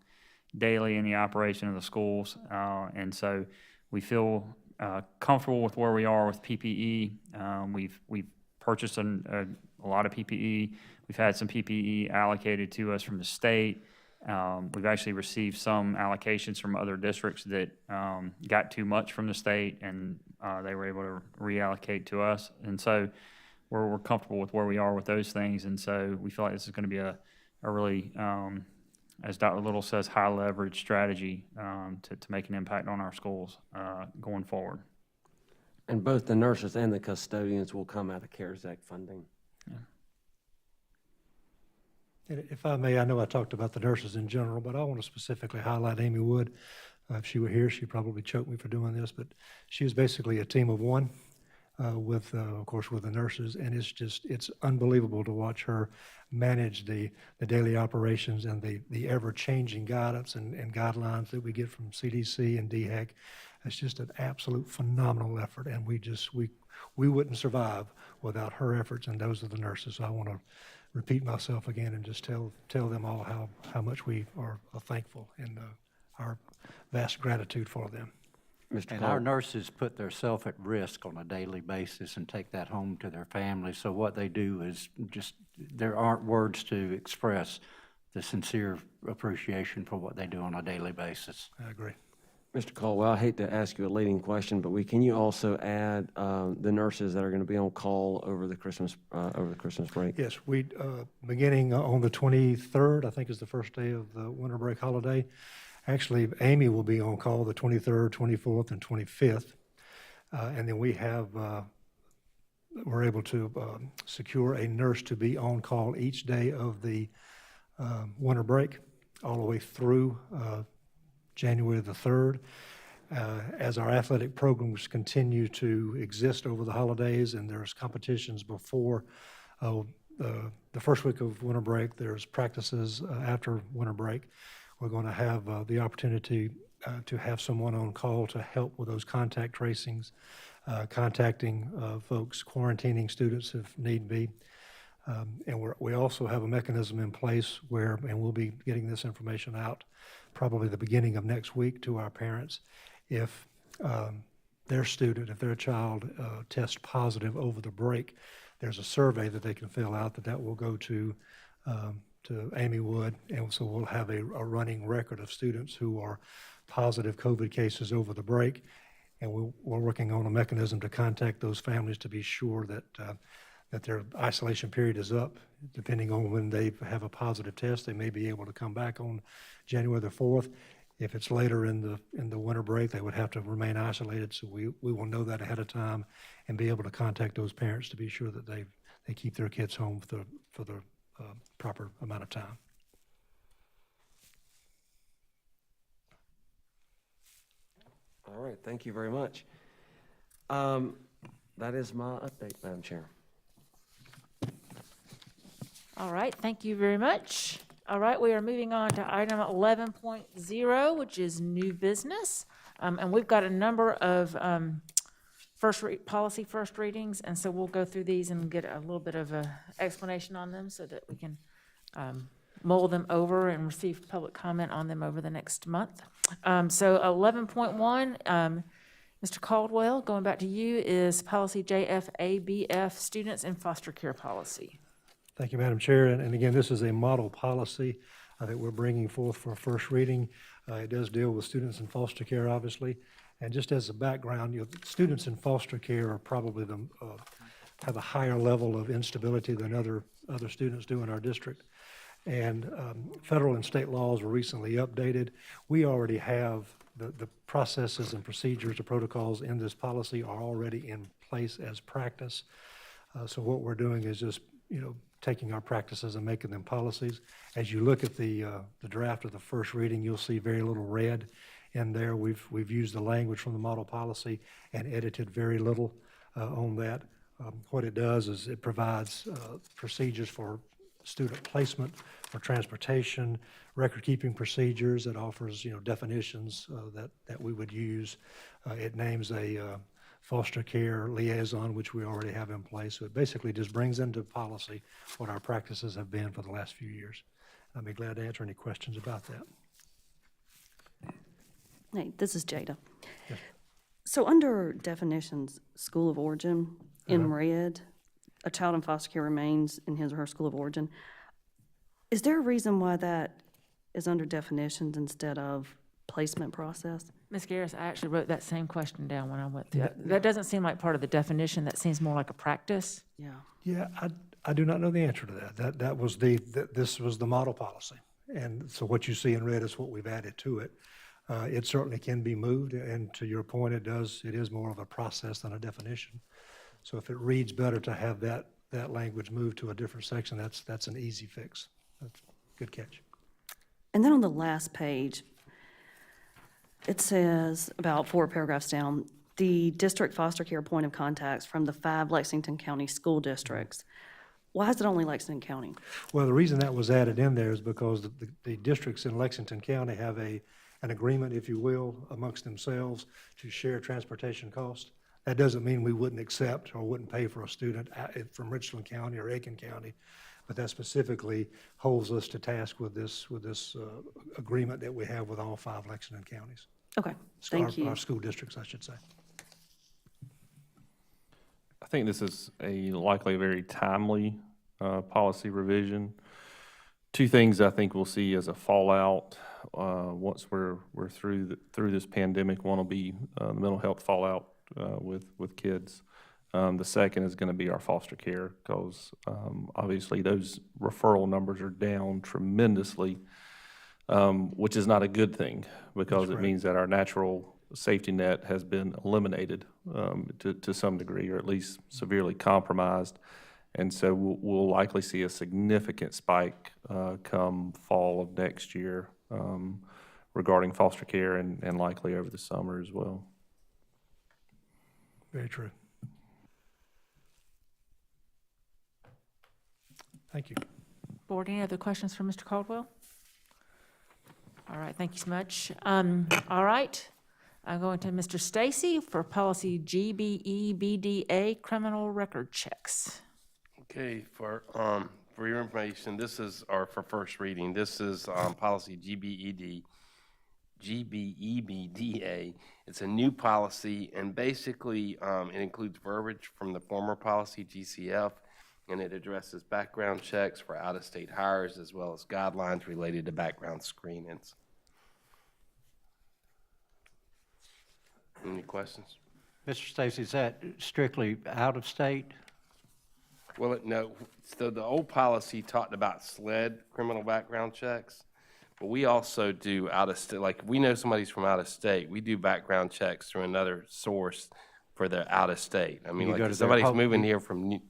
daily in the operation of the schools. And so we feel comfortable with where we are with PPE. We've purchased a lot of PPE. We've had some PPE allocated to us from the state. We've actually received some allocations from other districts that got too much from the state, and they were able to reallocate to us. And so we're comfortable with where we are with those things. And so we feel like this is going to be a really, as Dr. Little says, high leverage strategy to make an impact on our schools going forward. And both the nurses and the custodians will come out of CARES Act funding. Yeah. And if I may, I know I talked about the nurses in general, but I want to specifically highlight Amy Wood. If she were here, she'd probably choke me for doing this, but she is basically a team of one with, of course, with the nurses, and it's unbelievable to watch her manage the daily operations and the ever-changing guidance and guidelines that we get from CDC and DHEC. It's just an absolute phenomenal effort, and we wouldn't survive without her efforts and those of the nurses. So I want to repeat myself again and just tell them all how much we are thankful and our vast gratitude for them. And our nurses put themselves at risk on a daily basis and take that home to their families. So what they do is just, there aren't words to express the sincere appreciation for what they do on a daily basis. I agree. Mr. Caldwell, I hate to ask you a leading question, but can you also add the nurses that are going to be on call over the Christmas break? Yes, we beginning on the 23rd, I think is the first day of the winter break holiday. Actually, Amy will be on call the 23rd, 24th, and 25th. And then we're able to secure a nurse to be on call each day of the winter break, all the way through January the 3rd. As our athletic programs continue to exist over the holidays and there's competitions before the first week of winter break, there's practices after winter break. We're going to have the opportunity to have someone on call to help with those contact tracings, contacting folks, quarantining students if need be. And we also have a mechanism in place where, and we'll be getting this information out probably the beginning of next week to our parents, if their child tests positive over the break, there's a survey that they can fill out that will go to Amy Wood, and so we'll have a running record of students who are positive COVID cases over the break, and we're working on a mechanism to contact those families to be sure that their isolation period is up. Depending on when they have a positive test, they may be able to come back on January the 4th. If it's later in the winter break, they would have to remain isolated, so we will know that ahead of time and be able to contact those parents to be sure that they keep their kids home for the proper amount of time. All right, thank you very much. That is my update, Madam Chair. All right, thank you very much. All right, we are moving on to item 11.0, which is new business. And we've got a number of policy first readings, and so we'll go through these and get a little bit of an explanation on them so that we can mull them over and receive public comment on them over the next month. So 11.1, Mr. Caldwell, going back to you, is policy JFABF, students in foster care policy. Thank you, Madam Chair. And again, this is a model policy that we're bringing forth for first reading. It does deal with students in foster care, obviously. And just as a background, students in foster care are probably have a higher level of instability than other students do in our district. And federal and state laws were recently updated. We already have the processes and procedures, the protocols in this policy are already in place as practice. So what we're doing is just, taking our practices and making them policies. As you look at the draft of the first reading, you'll see very little red in there. We've used the language from the model policy and edited very little on that. What it does is it provides procedures for student placement, for transportation, record-keeping procedures. It offers, definitions that we would use. It names a foster care liaison, which we already have in place. So it basically just brings into policy what our practices have been for the last few years. I'd be glad to answer any questions about that. Hey, this is Jada. Yes. So under definitions, school of origin, in red, a child in foster care remains in his or her school of origin. Is there a reason why that is under definitions instead of placement process? Ms. Garris, I actually wrote that same question down when I went through it. That doesn't seem like part of the definition. That seems more like a practice. Yeah. Yeah, I do not know the answer to that. That was this was the model policy. And so what you see in red is what we've added to it. It certainly can be moved, and to your point, it is more of a process than a definition. So if it reads better to have that language moved to a different section, that's an easy fix. That's a good catch. And then on the last page, it says, about 4 paragraphs down, the district foster care point of contacts from the 5 Lexington County school districts. Why is it only Lexington County? Well, the reason that was added in there is because the districts in Lexington County have an agreement, if you will, amongst themselves to share transportation costs. That doesn't mean we wouldn't accept or wouldn't pay for a student from Richland County or Aiken County, but that specifically holds us to task with this agreement that we have with all 5 Lexington counties. Okay, thank you. Our school districts, I should say. I think this is likely a very timely policy revision. 2 things I think we'll see as a fallout once we're through this pandemic. One will be the mental health fallout with kids. The second is going to be our foster care, because obviously those referral numbers are down tremendously, which is not a good thing, because it means that our natural safety net has been eliminated to some degree, or at least severely compromised. And so we'll likely see a significant spike come fall of next year regarding foster care, and likely over the summer as well. Very true. Thank you. Board, any other questions for Mr. Caldwell? All right, thank you so much. All right, I'm going to Mr. Stacy for policy GBEBDA, criminal record checks. Okay, for your information, this is, or for first reading, this is policy GBEBDA. It's a new policy, and basically it includes verbiage from the former policy GCF, and it addresses background checks for out-of-state hires, as well as guidelines related to background screenings. Any questions? Mr. Stacy, is that strictly out of state? Well, no, so the old policy talked about SLED criminal background checks, but we also do out-of-state, like if we know somebody's from out of state, we do background checks through another source for the out-of-state. I mean, like if somebody's moving here from,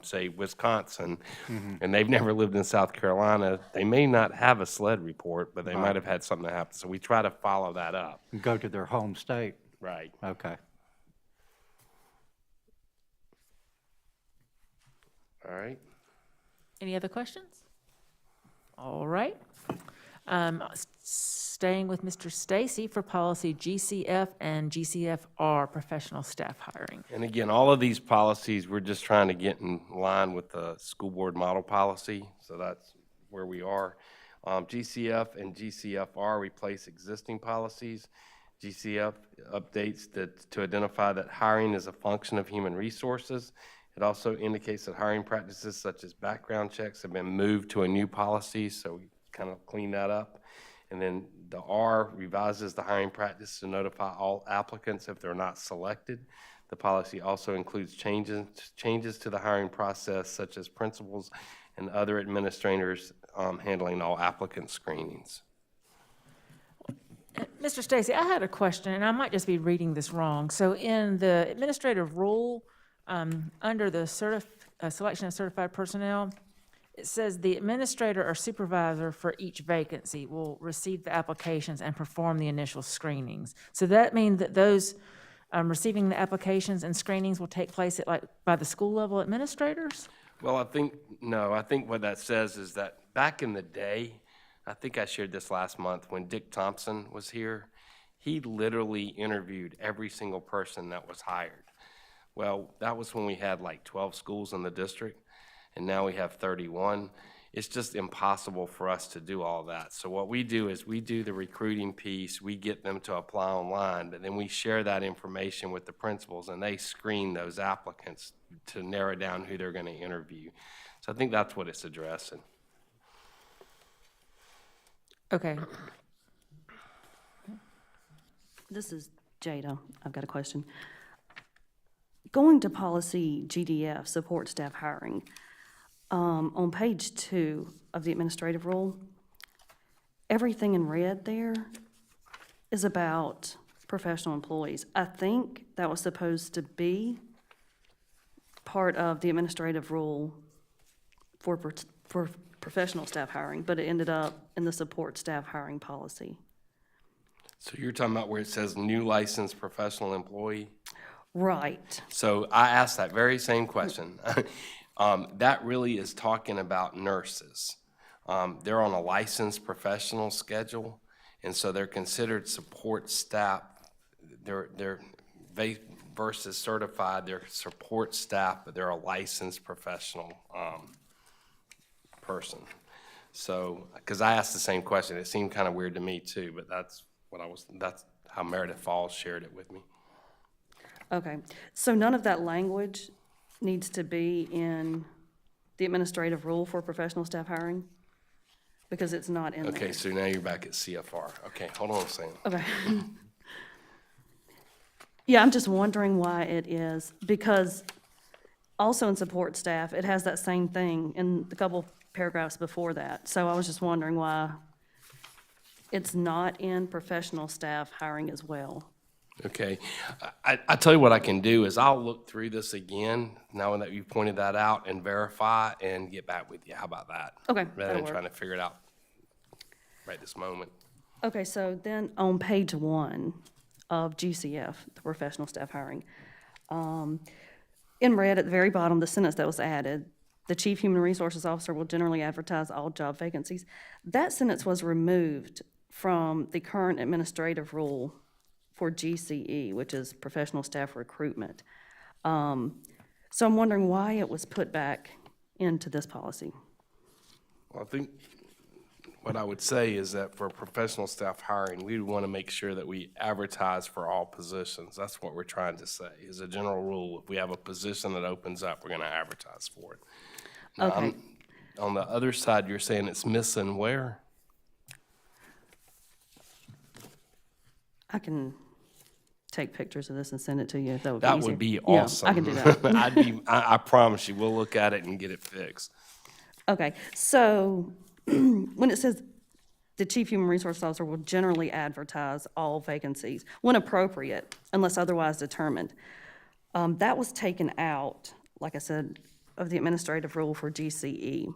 say, Wisconsin, and they've never lived in South Carolina, they may not have a SLED report, but they might have had something happen. So we try to follow that up. Go to their home state? Right. Okay. All right. Any other questions? All right. Staying with Mr. Stacy for policy GCF and GCFR, professional staff hiring. And again, all of these policies, we're just trying to get in line with the school board model policy, so that's where we are. GCF and GCFR replace existing policies. GCF updates to identify that hiring is a function of human resources. It also indicates that hiring practices such as background checks have been moved to a new policy, so we kind of clean that up. And then the R revises the hiring practice to notify all applicants if they're not selected. The policy also includes changes to the hiring process, such as principals and other administrators handling all applicant screenings. Mr. Stacy, I had a question, and I might just be reading this wrong. So in the administrative rule, under the selection of certified personnel, it says the administrator or supervisor for each vacancy will receive the applications and perform the initial screenings. So that means that those receiving the applications and screenings will take place at by the school level administrators? Well, I think what that says is that back in the day, I think I shared this last month, when Dick Thompson was here, he literally interviewed every single person that was hired. Well, that was when we had like 12 schools in the district, and now we have 31. It's just impossible for us to do all that. So what we do is we do the recruiting piece, we get them to apply online, but then we share that information with the principals, and they screen those applicants to narrow down who they're going to interview. So I think that's what it's addressing. Okay. This is Jada. I've got a question. Going to policy GDF, support staff hiring, on page 2 of the administrative rule, everything in red there is about professional employees. I think that was supposed to be part of the administrative rule for professional staff hiring, but it ended up in the support staff hiring policy. So you're talking about where it says new licensed professional employee? Right. So I asked that very same question. That really is talking about nurses. They're on a licensed professional schedule, and so they're considered support staff. They versus certified, they're support staff, but they're a licensed professional person. So, because I asked the same question, it seemed kind of weird to me too, but that's how Meredith Falls shared it with me. Okay, so none of that language needs to be in the administrative rule for professional staff hiring? Because it's not in there. Okay, so now you're back at CFR. Okay, hold on a second. Okay. Yeah, I'm just wondering why it is, because also in support staff, it has that same thing in the couple paragraphs before that. So I was just wondering why it's not in professional staff hiring as well. Okay, I tell you what I can do is I'll look through this again, now that you pointed that out, and verify and get back with you. How about that? Okay, Rather that'll than work. than trying to figure it out right this moment. Okay, so then on page 1 of GCF, the professional staff hiring, in red at the very bottom, the sentence that was added, the chief human resources officer will generally advertise all job vacancies. That sentence was removed from the current administrative rule for GCE, which is professional staff recruitment. So I'm wondering why it was put back into this policy. Well, I think what I would say is that for professional staff hiring, we want to make sure that we advertise for all positions. That's what we're trying to say. As a general rule, if we have a position that opens up, we're going to advertise for it. Now, Okay. On the other side, you're saying it's missing where? I can take pictures of this and send it to you if that would be That easier. would be Yeah, awesome. I can do that. I promise you, we'll look at it and get it fixed. Okay, so when it says the chief human resource officer will generally advertise all vacancies when appropriate, unless otherwise determined, that was taken out, like I said, of the administrative rule for GCE.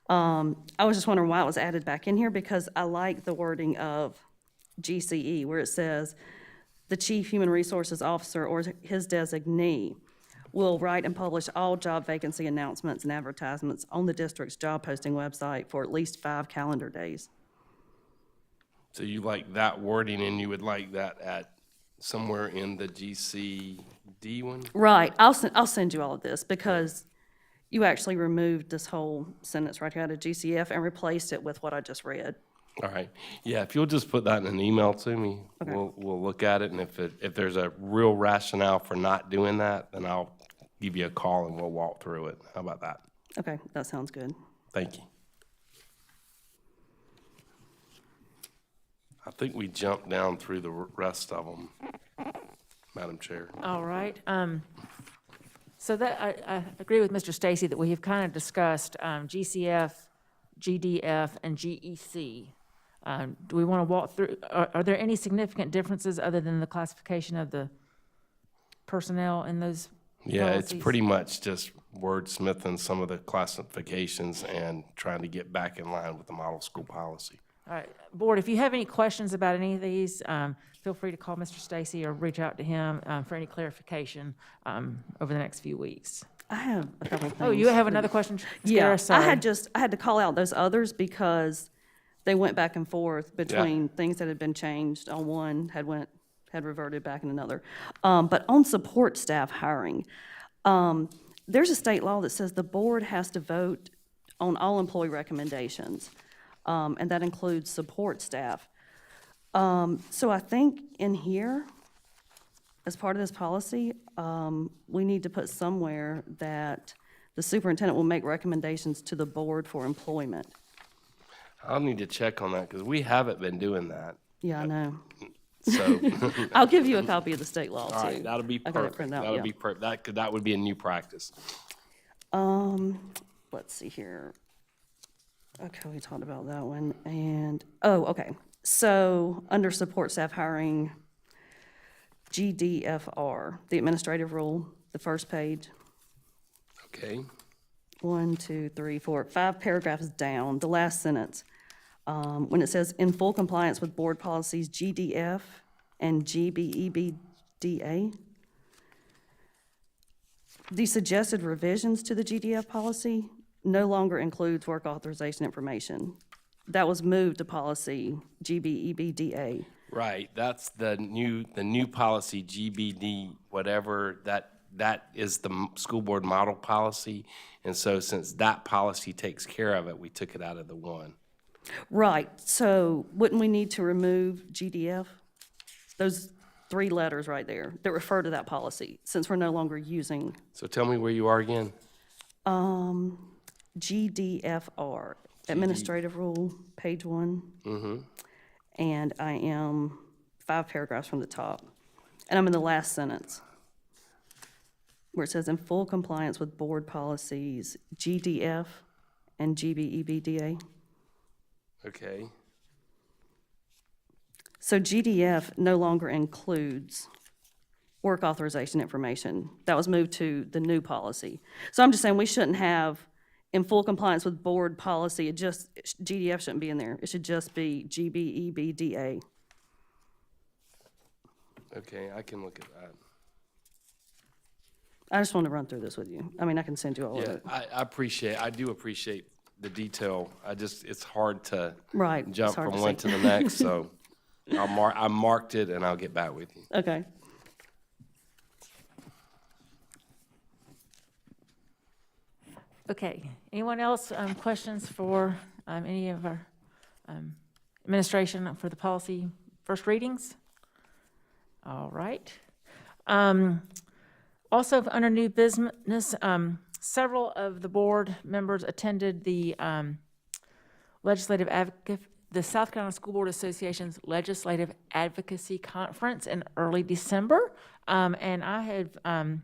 I was just wondering why it was added back in here, because I like the wording of GCE, where it says the chief human resources officer or his designee will write and publish all job vacancy announcements and advertisements on the district's job posting website for at least 5 calendar days. So you like that wording, and you would like that at somewhere in the GCD one? Right, I'll send you all of this, because you actually removed this whole sentence right here out of GCF and replaced it with what I just read. All right. Yeah, if you'll just put that in an email to me, Okay. we'll look at it, and if there's a real rationale for not doing that, then I'll give you a call and we'll walk through it. How about that? Okay, that sounds good. Thank you. I think we jumped down through the rest of them, Madam Chair. All right. So that, I agree with Mr. Stacy that we have kind of discussed GCF, GDF, and GEC. Do we want to walk through, are there any significant differences other than the classification of the personnel in those Yeah, it's policies? pretty much just wordsmithing some of the classifications and trying to get back in line with the model school policy. All right, board, if you have any questions about any of these, feel free to call Mr. Stacy or reach out to him for any clarification over the next few weeks. I have a couple of things. Oh, you have another question, Ms. Yeah, Guerra? I Sorry. had to call out those others because they went back and forth between things that had been changed on one, had reverted back in another. But on support staff hiring, there's a state law that says the board has to vote on all employee recommendations, and that includes support staff. So I think in here, as part of this policy, we need to put somewhere that the superintendent will make recommendations to the board for employment. I'll need to check on that because we haven't been doing that. Yeah, I know. So, I'll give you a copy of the state law, too. all right, that'll be I got it perfect. printed out, That'll yeah. be perfect. That would be a new practice. Let's see here. Okay, we talked about that one, and, okay. So, under support staff hiring, GDFR, the administrative rule, the first page, Okay. 1, 2, 3, 4, 5 paragraphs down, the last sentence. When it says, in full compliance with board policies GDF and GBEBDA, the suggested revisions to the GDF policy no longer includes work authorization information. That was moved to policy GBEBDA. Right, that's the new policy, GBD, whatever, that is the school board model policy. And so since that policy takes care of it, we took it out of the one. Right, so wouldn't we need to remove GDF? Those 3 letters right there that refer to that policy, since we're no longer using So tell me where you are again. GDFR, administrative rule, page 1. Mm-hmm. And I am 5 paragraphs from the top. And I'm in the last sentence, where it says, in full compliance with board policies GDF and GBEBDA. Okay, So GDF no longer includes work authorization information. That was moved to the new policy. So I'm just saying we shouldn't have, in full compliance with board policy, GDF shouldn't be in there. It should just be GBEBDA. okay, I can look at that. I just wanted to run through this with you. I mean, I can send you all of Yeah, it. I do appreciate the detail. It's hard to Right. it's jump hard from to one see. to the next, so I marked it and I'll get back with you. Okay. Okay, anyone else, questions for any of our administration for the policy first readings? All right. Also, under new business, several of the board members attended the the South Carolina School Board Association's Legislative Advocacy Conference in early December. And I have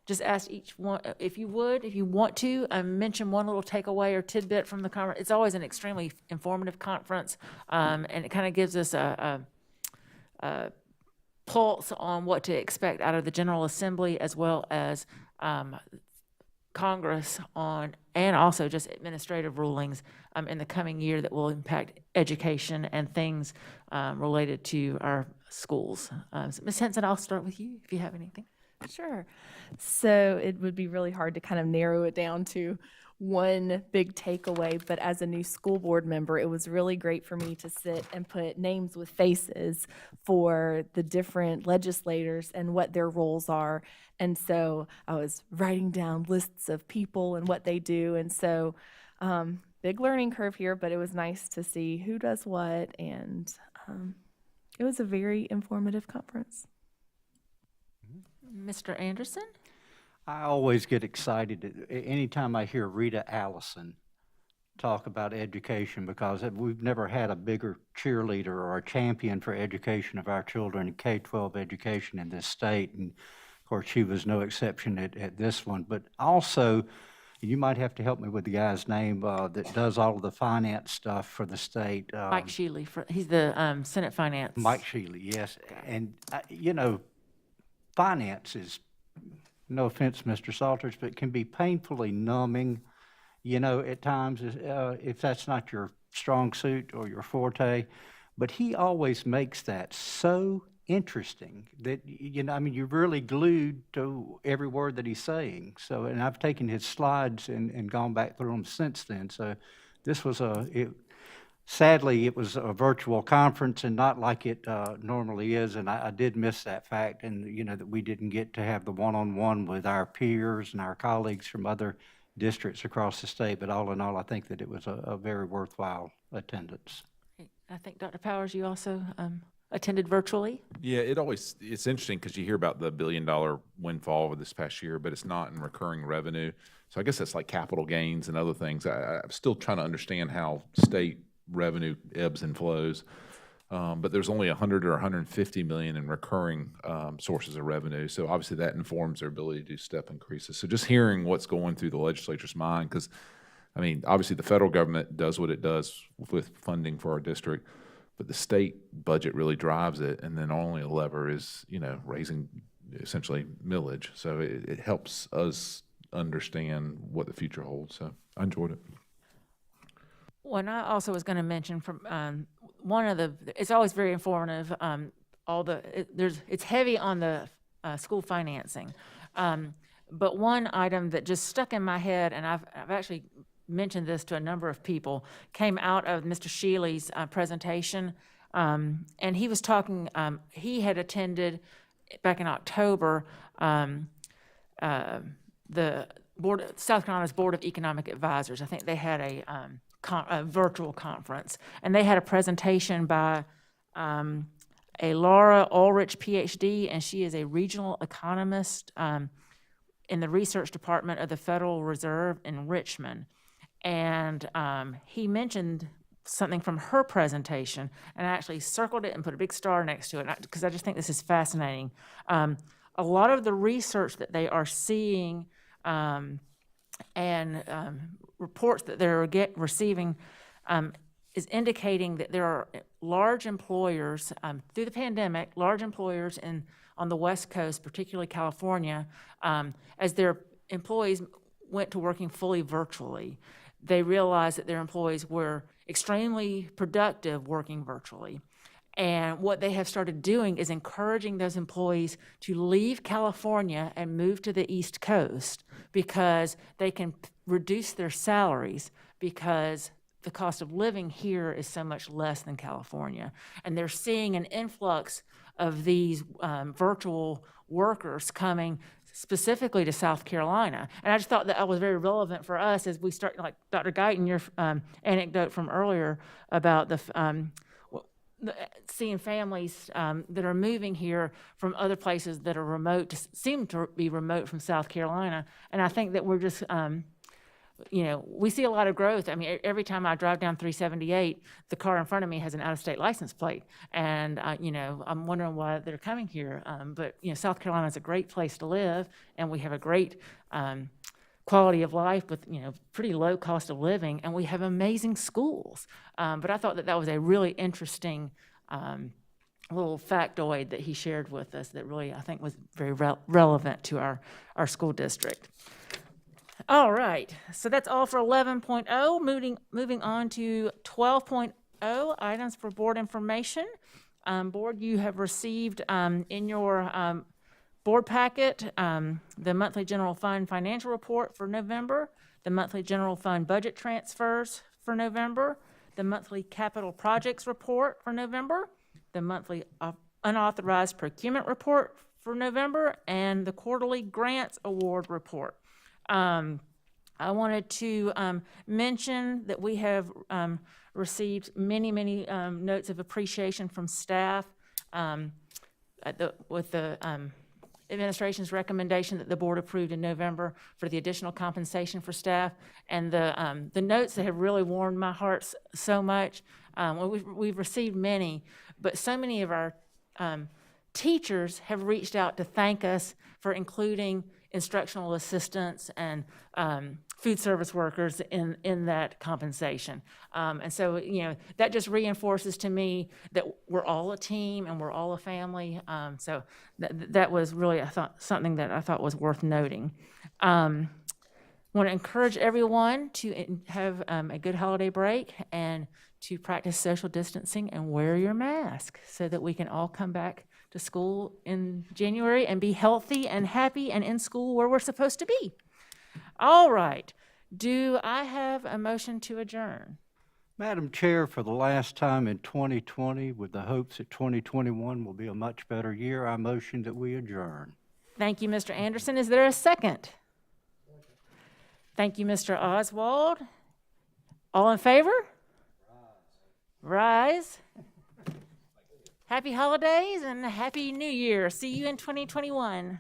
just asked each one, if you want to, mention one little takeaway or tidbit from the conference. It's always an extremely informative conference, and it kind of gives us a pulse on what to expect out of the General Assembly as well as Congress on, and also just administrative rulings in the coming year that will impact education and things related to our schools. So Ms. Henson, I'll start with you if you have anything. Sure. So it would be really hard to kind of narrow it down to one big takeaway, but as a new school board member, it was really great for me to sit and put names with faces for the different legislators and what their roles are. And so I was writing down lists of people and what they do. And so big learning curve here, but it was nice to see who does what. And it was a very informative conference. Mr. Anderson? I always get excited anytime I hear Rita Allison talk about education, because we've never had a bigger cheerleader or a champion for education of our children, K-12 education in this state. And of course, she was no exception at this one. But also, you might have to help me with the guy's name that does all of the finance stuff for the state. Mike Shealy, he's the Senate Finance. Mike Shealy, yes. And, finance is no offense, Mr. Salters, but can be painfully numbing, at times, if that's not your strong suit or your forte. But he always makes that so interesting that, you're really glued to every word that he's saying. So, and I've taken his slides and gone back through them since then. So this was sadly, it was a virtual conference and not like it normally is, and I did miss that fact, and, that we didn't get to have the one-on-one with our peers and our colleagues from other districts across the state, but all in all, I think that it was a very worthwhile attendance. I think, Dr. Powers, you also attended virtually? Yeah, it's interesting because you hear about the $1 billion windfall over this past year, but it's not in recurring revenue. So I guess that's like capital gains and other things. I'm still trying to understand how state revenue ebbs and flows. But there's only 100 or 150 million in recurring sources of revenue. So obviously that informs their ability to do step increases. So just hearing what's going through the legislature's mind, because obviously the federal government does what it does with funding for our district, but the state budget really drives it. And then only a lever is, raising essentially millage. So it helps us understand what the future holds. So I enjoyed it. Well, I also was going to mention from it's always very informative. It's heavy on the school financing, but one item that just stuck in my head, and I've actually mentioned this to a number of people, came out of Mr. Shealy's presentation, and he was talking. He had attended back in October the South Carolina's Board of Economic Advisors. I think they had a virtual conference, and they had a presentation by a Laura Ulrich, PhD, and she is a regional economist in the research department of the Federal Reserve in Richmond. And he mentioned something from her presentation, and I actually circled it and put a big star next to it because I just think this is fascinating. A lot of the research that they are seeing and reports that they're receiving is indicating that there are large employers, through the pandemic, large employers on the West Coast, particularly California, as their employees went to working fully virtually, they realized that their employees were extremely productive working virtually. And what they have started doing is encouraging those employees to leave California and move to the East Coast because they can reduce their salaries because the cost of living here is so much less than California. And they're seeing an influx of these virtual workers coming specifically to South Carolina. And I just thought that was very relevant for us as we start, like Dr. Guyton, your anecdote from earlier about seeing families that are moving here from other places that are remote, seem to be remote from South Carolina. And I think that we're just, we see a lot of growth. Every time I drive down 378, the car in front of me has an out-of-state license plate. And, I'm wondering why they're coming here. But South Carolina is a great place to live, and we have a great quality of life with, pretty low cost of living, and we have amazing schools. But I thought that was a really interesting little factoid that he shared with us that really, I think, was very relevant to our school district. All right, so that's all for 11.0. Moving on to 12.0, items for board information. Board, you have received in your board packet the monthly general fund financial report for November, the monthly general fund budget transfers for November, the monthly capital projects report for November, the monthly unauthorized procurement report for November, and the quarterly grants award report. I wanted to mention that we have received many notes of appreciation from staff with the administration's recommendation that the board approved in November for the additional compensation for staff, and the notes that have really warmed my heart so much. We've received many, but so many of our teachers have reached out to thank us for including instructional assistants and food service workers in that compensation. And so, that just reinforces to me that we're all a team and we're all a family. So that was really, I thought, something that I thought was worth noting. Want to encourage everyone to have a good holiday break and to practice social distancing and wear your mask so that we can all come back to school in January and be healthy and happy and in school where we're supposed to be. All right. Do I have a motion to adjourn? Madam Chair, for the last time in 2020, with the hopes that 2021 will be a much better year, I motion that we adjourn. Thank you, Mr. Anderson. Is there a second? Thank you, Mr. Oswald. All in favor? Rise. Happy holidays and happy new year. See you in 2021.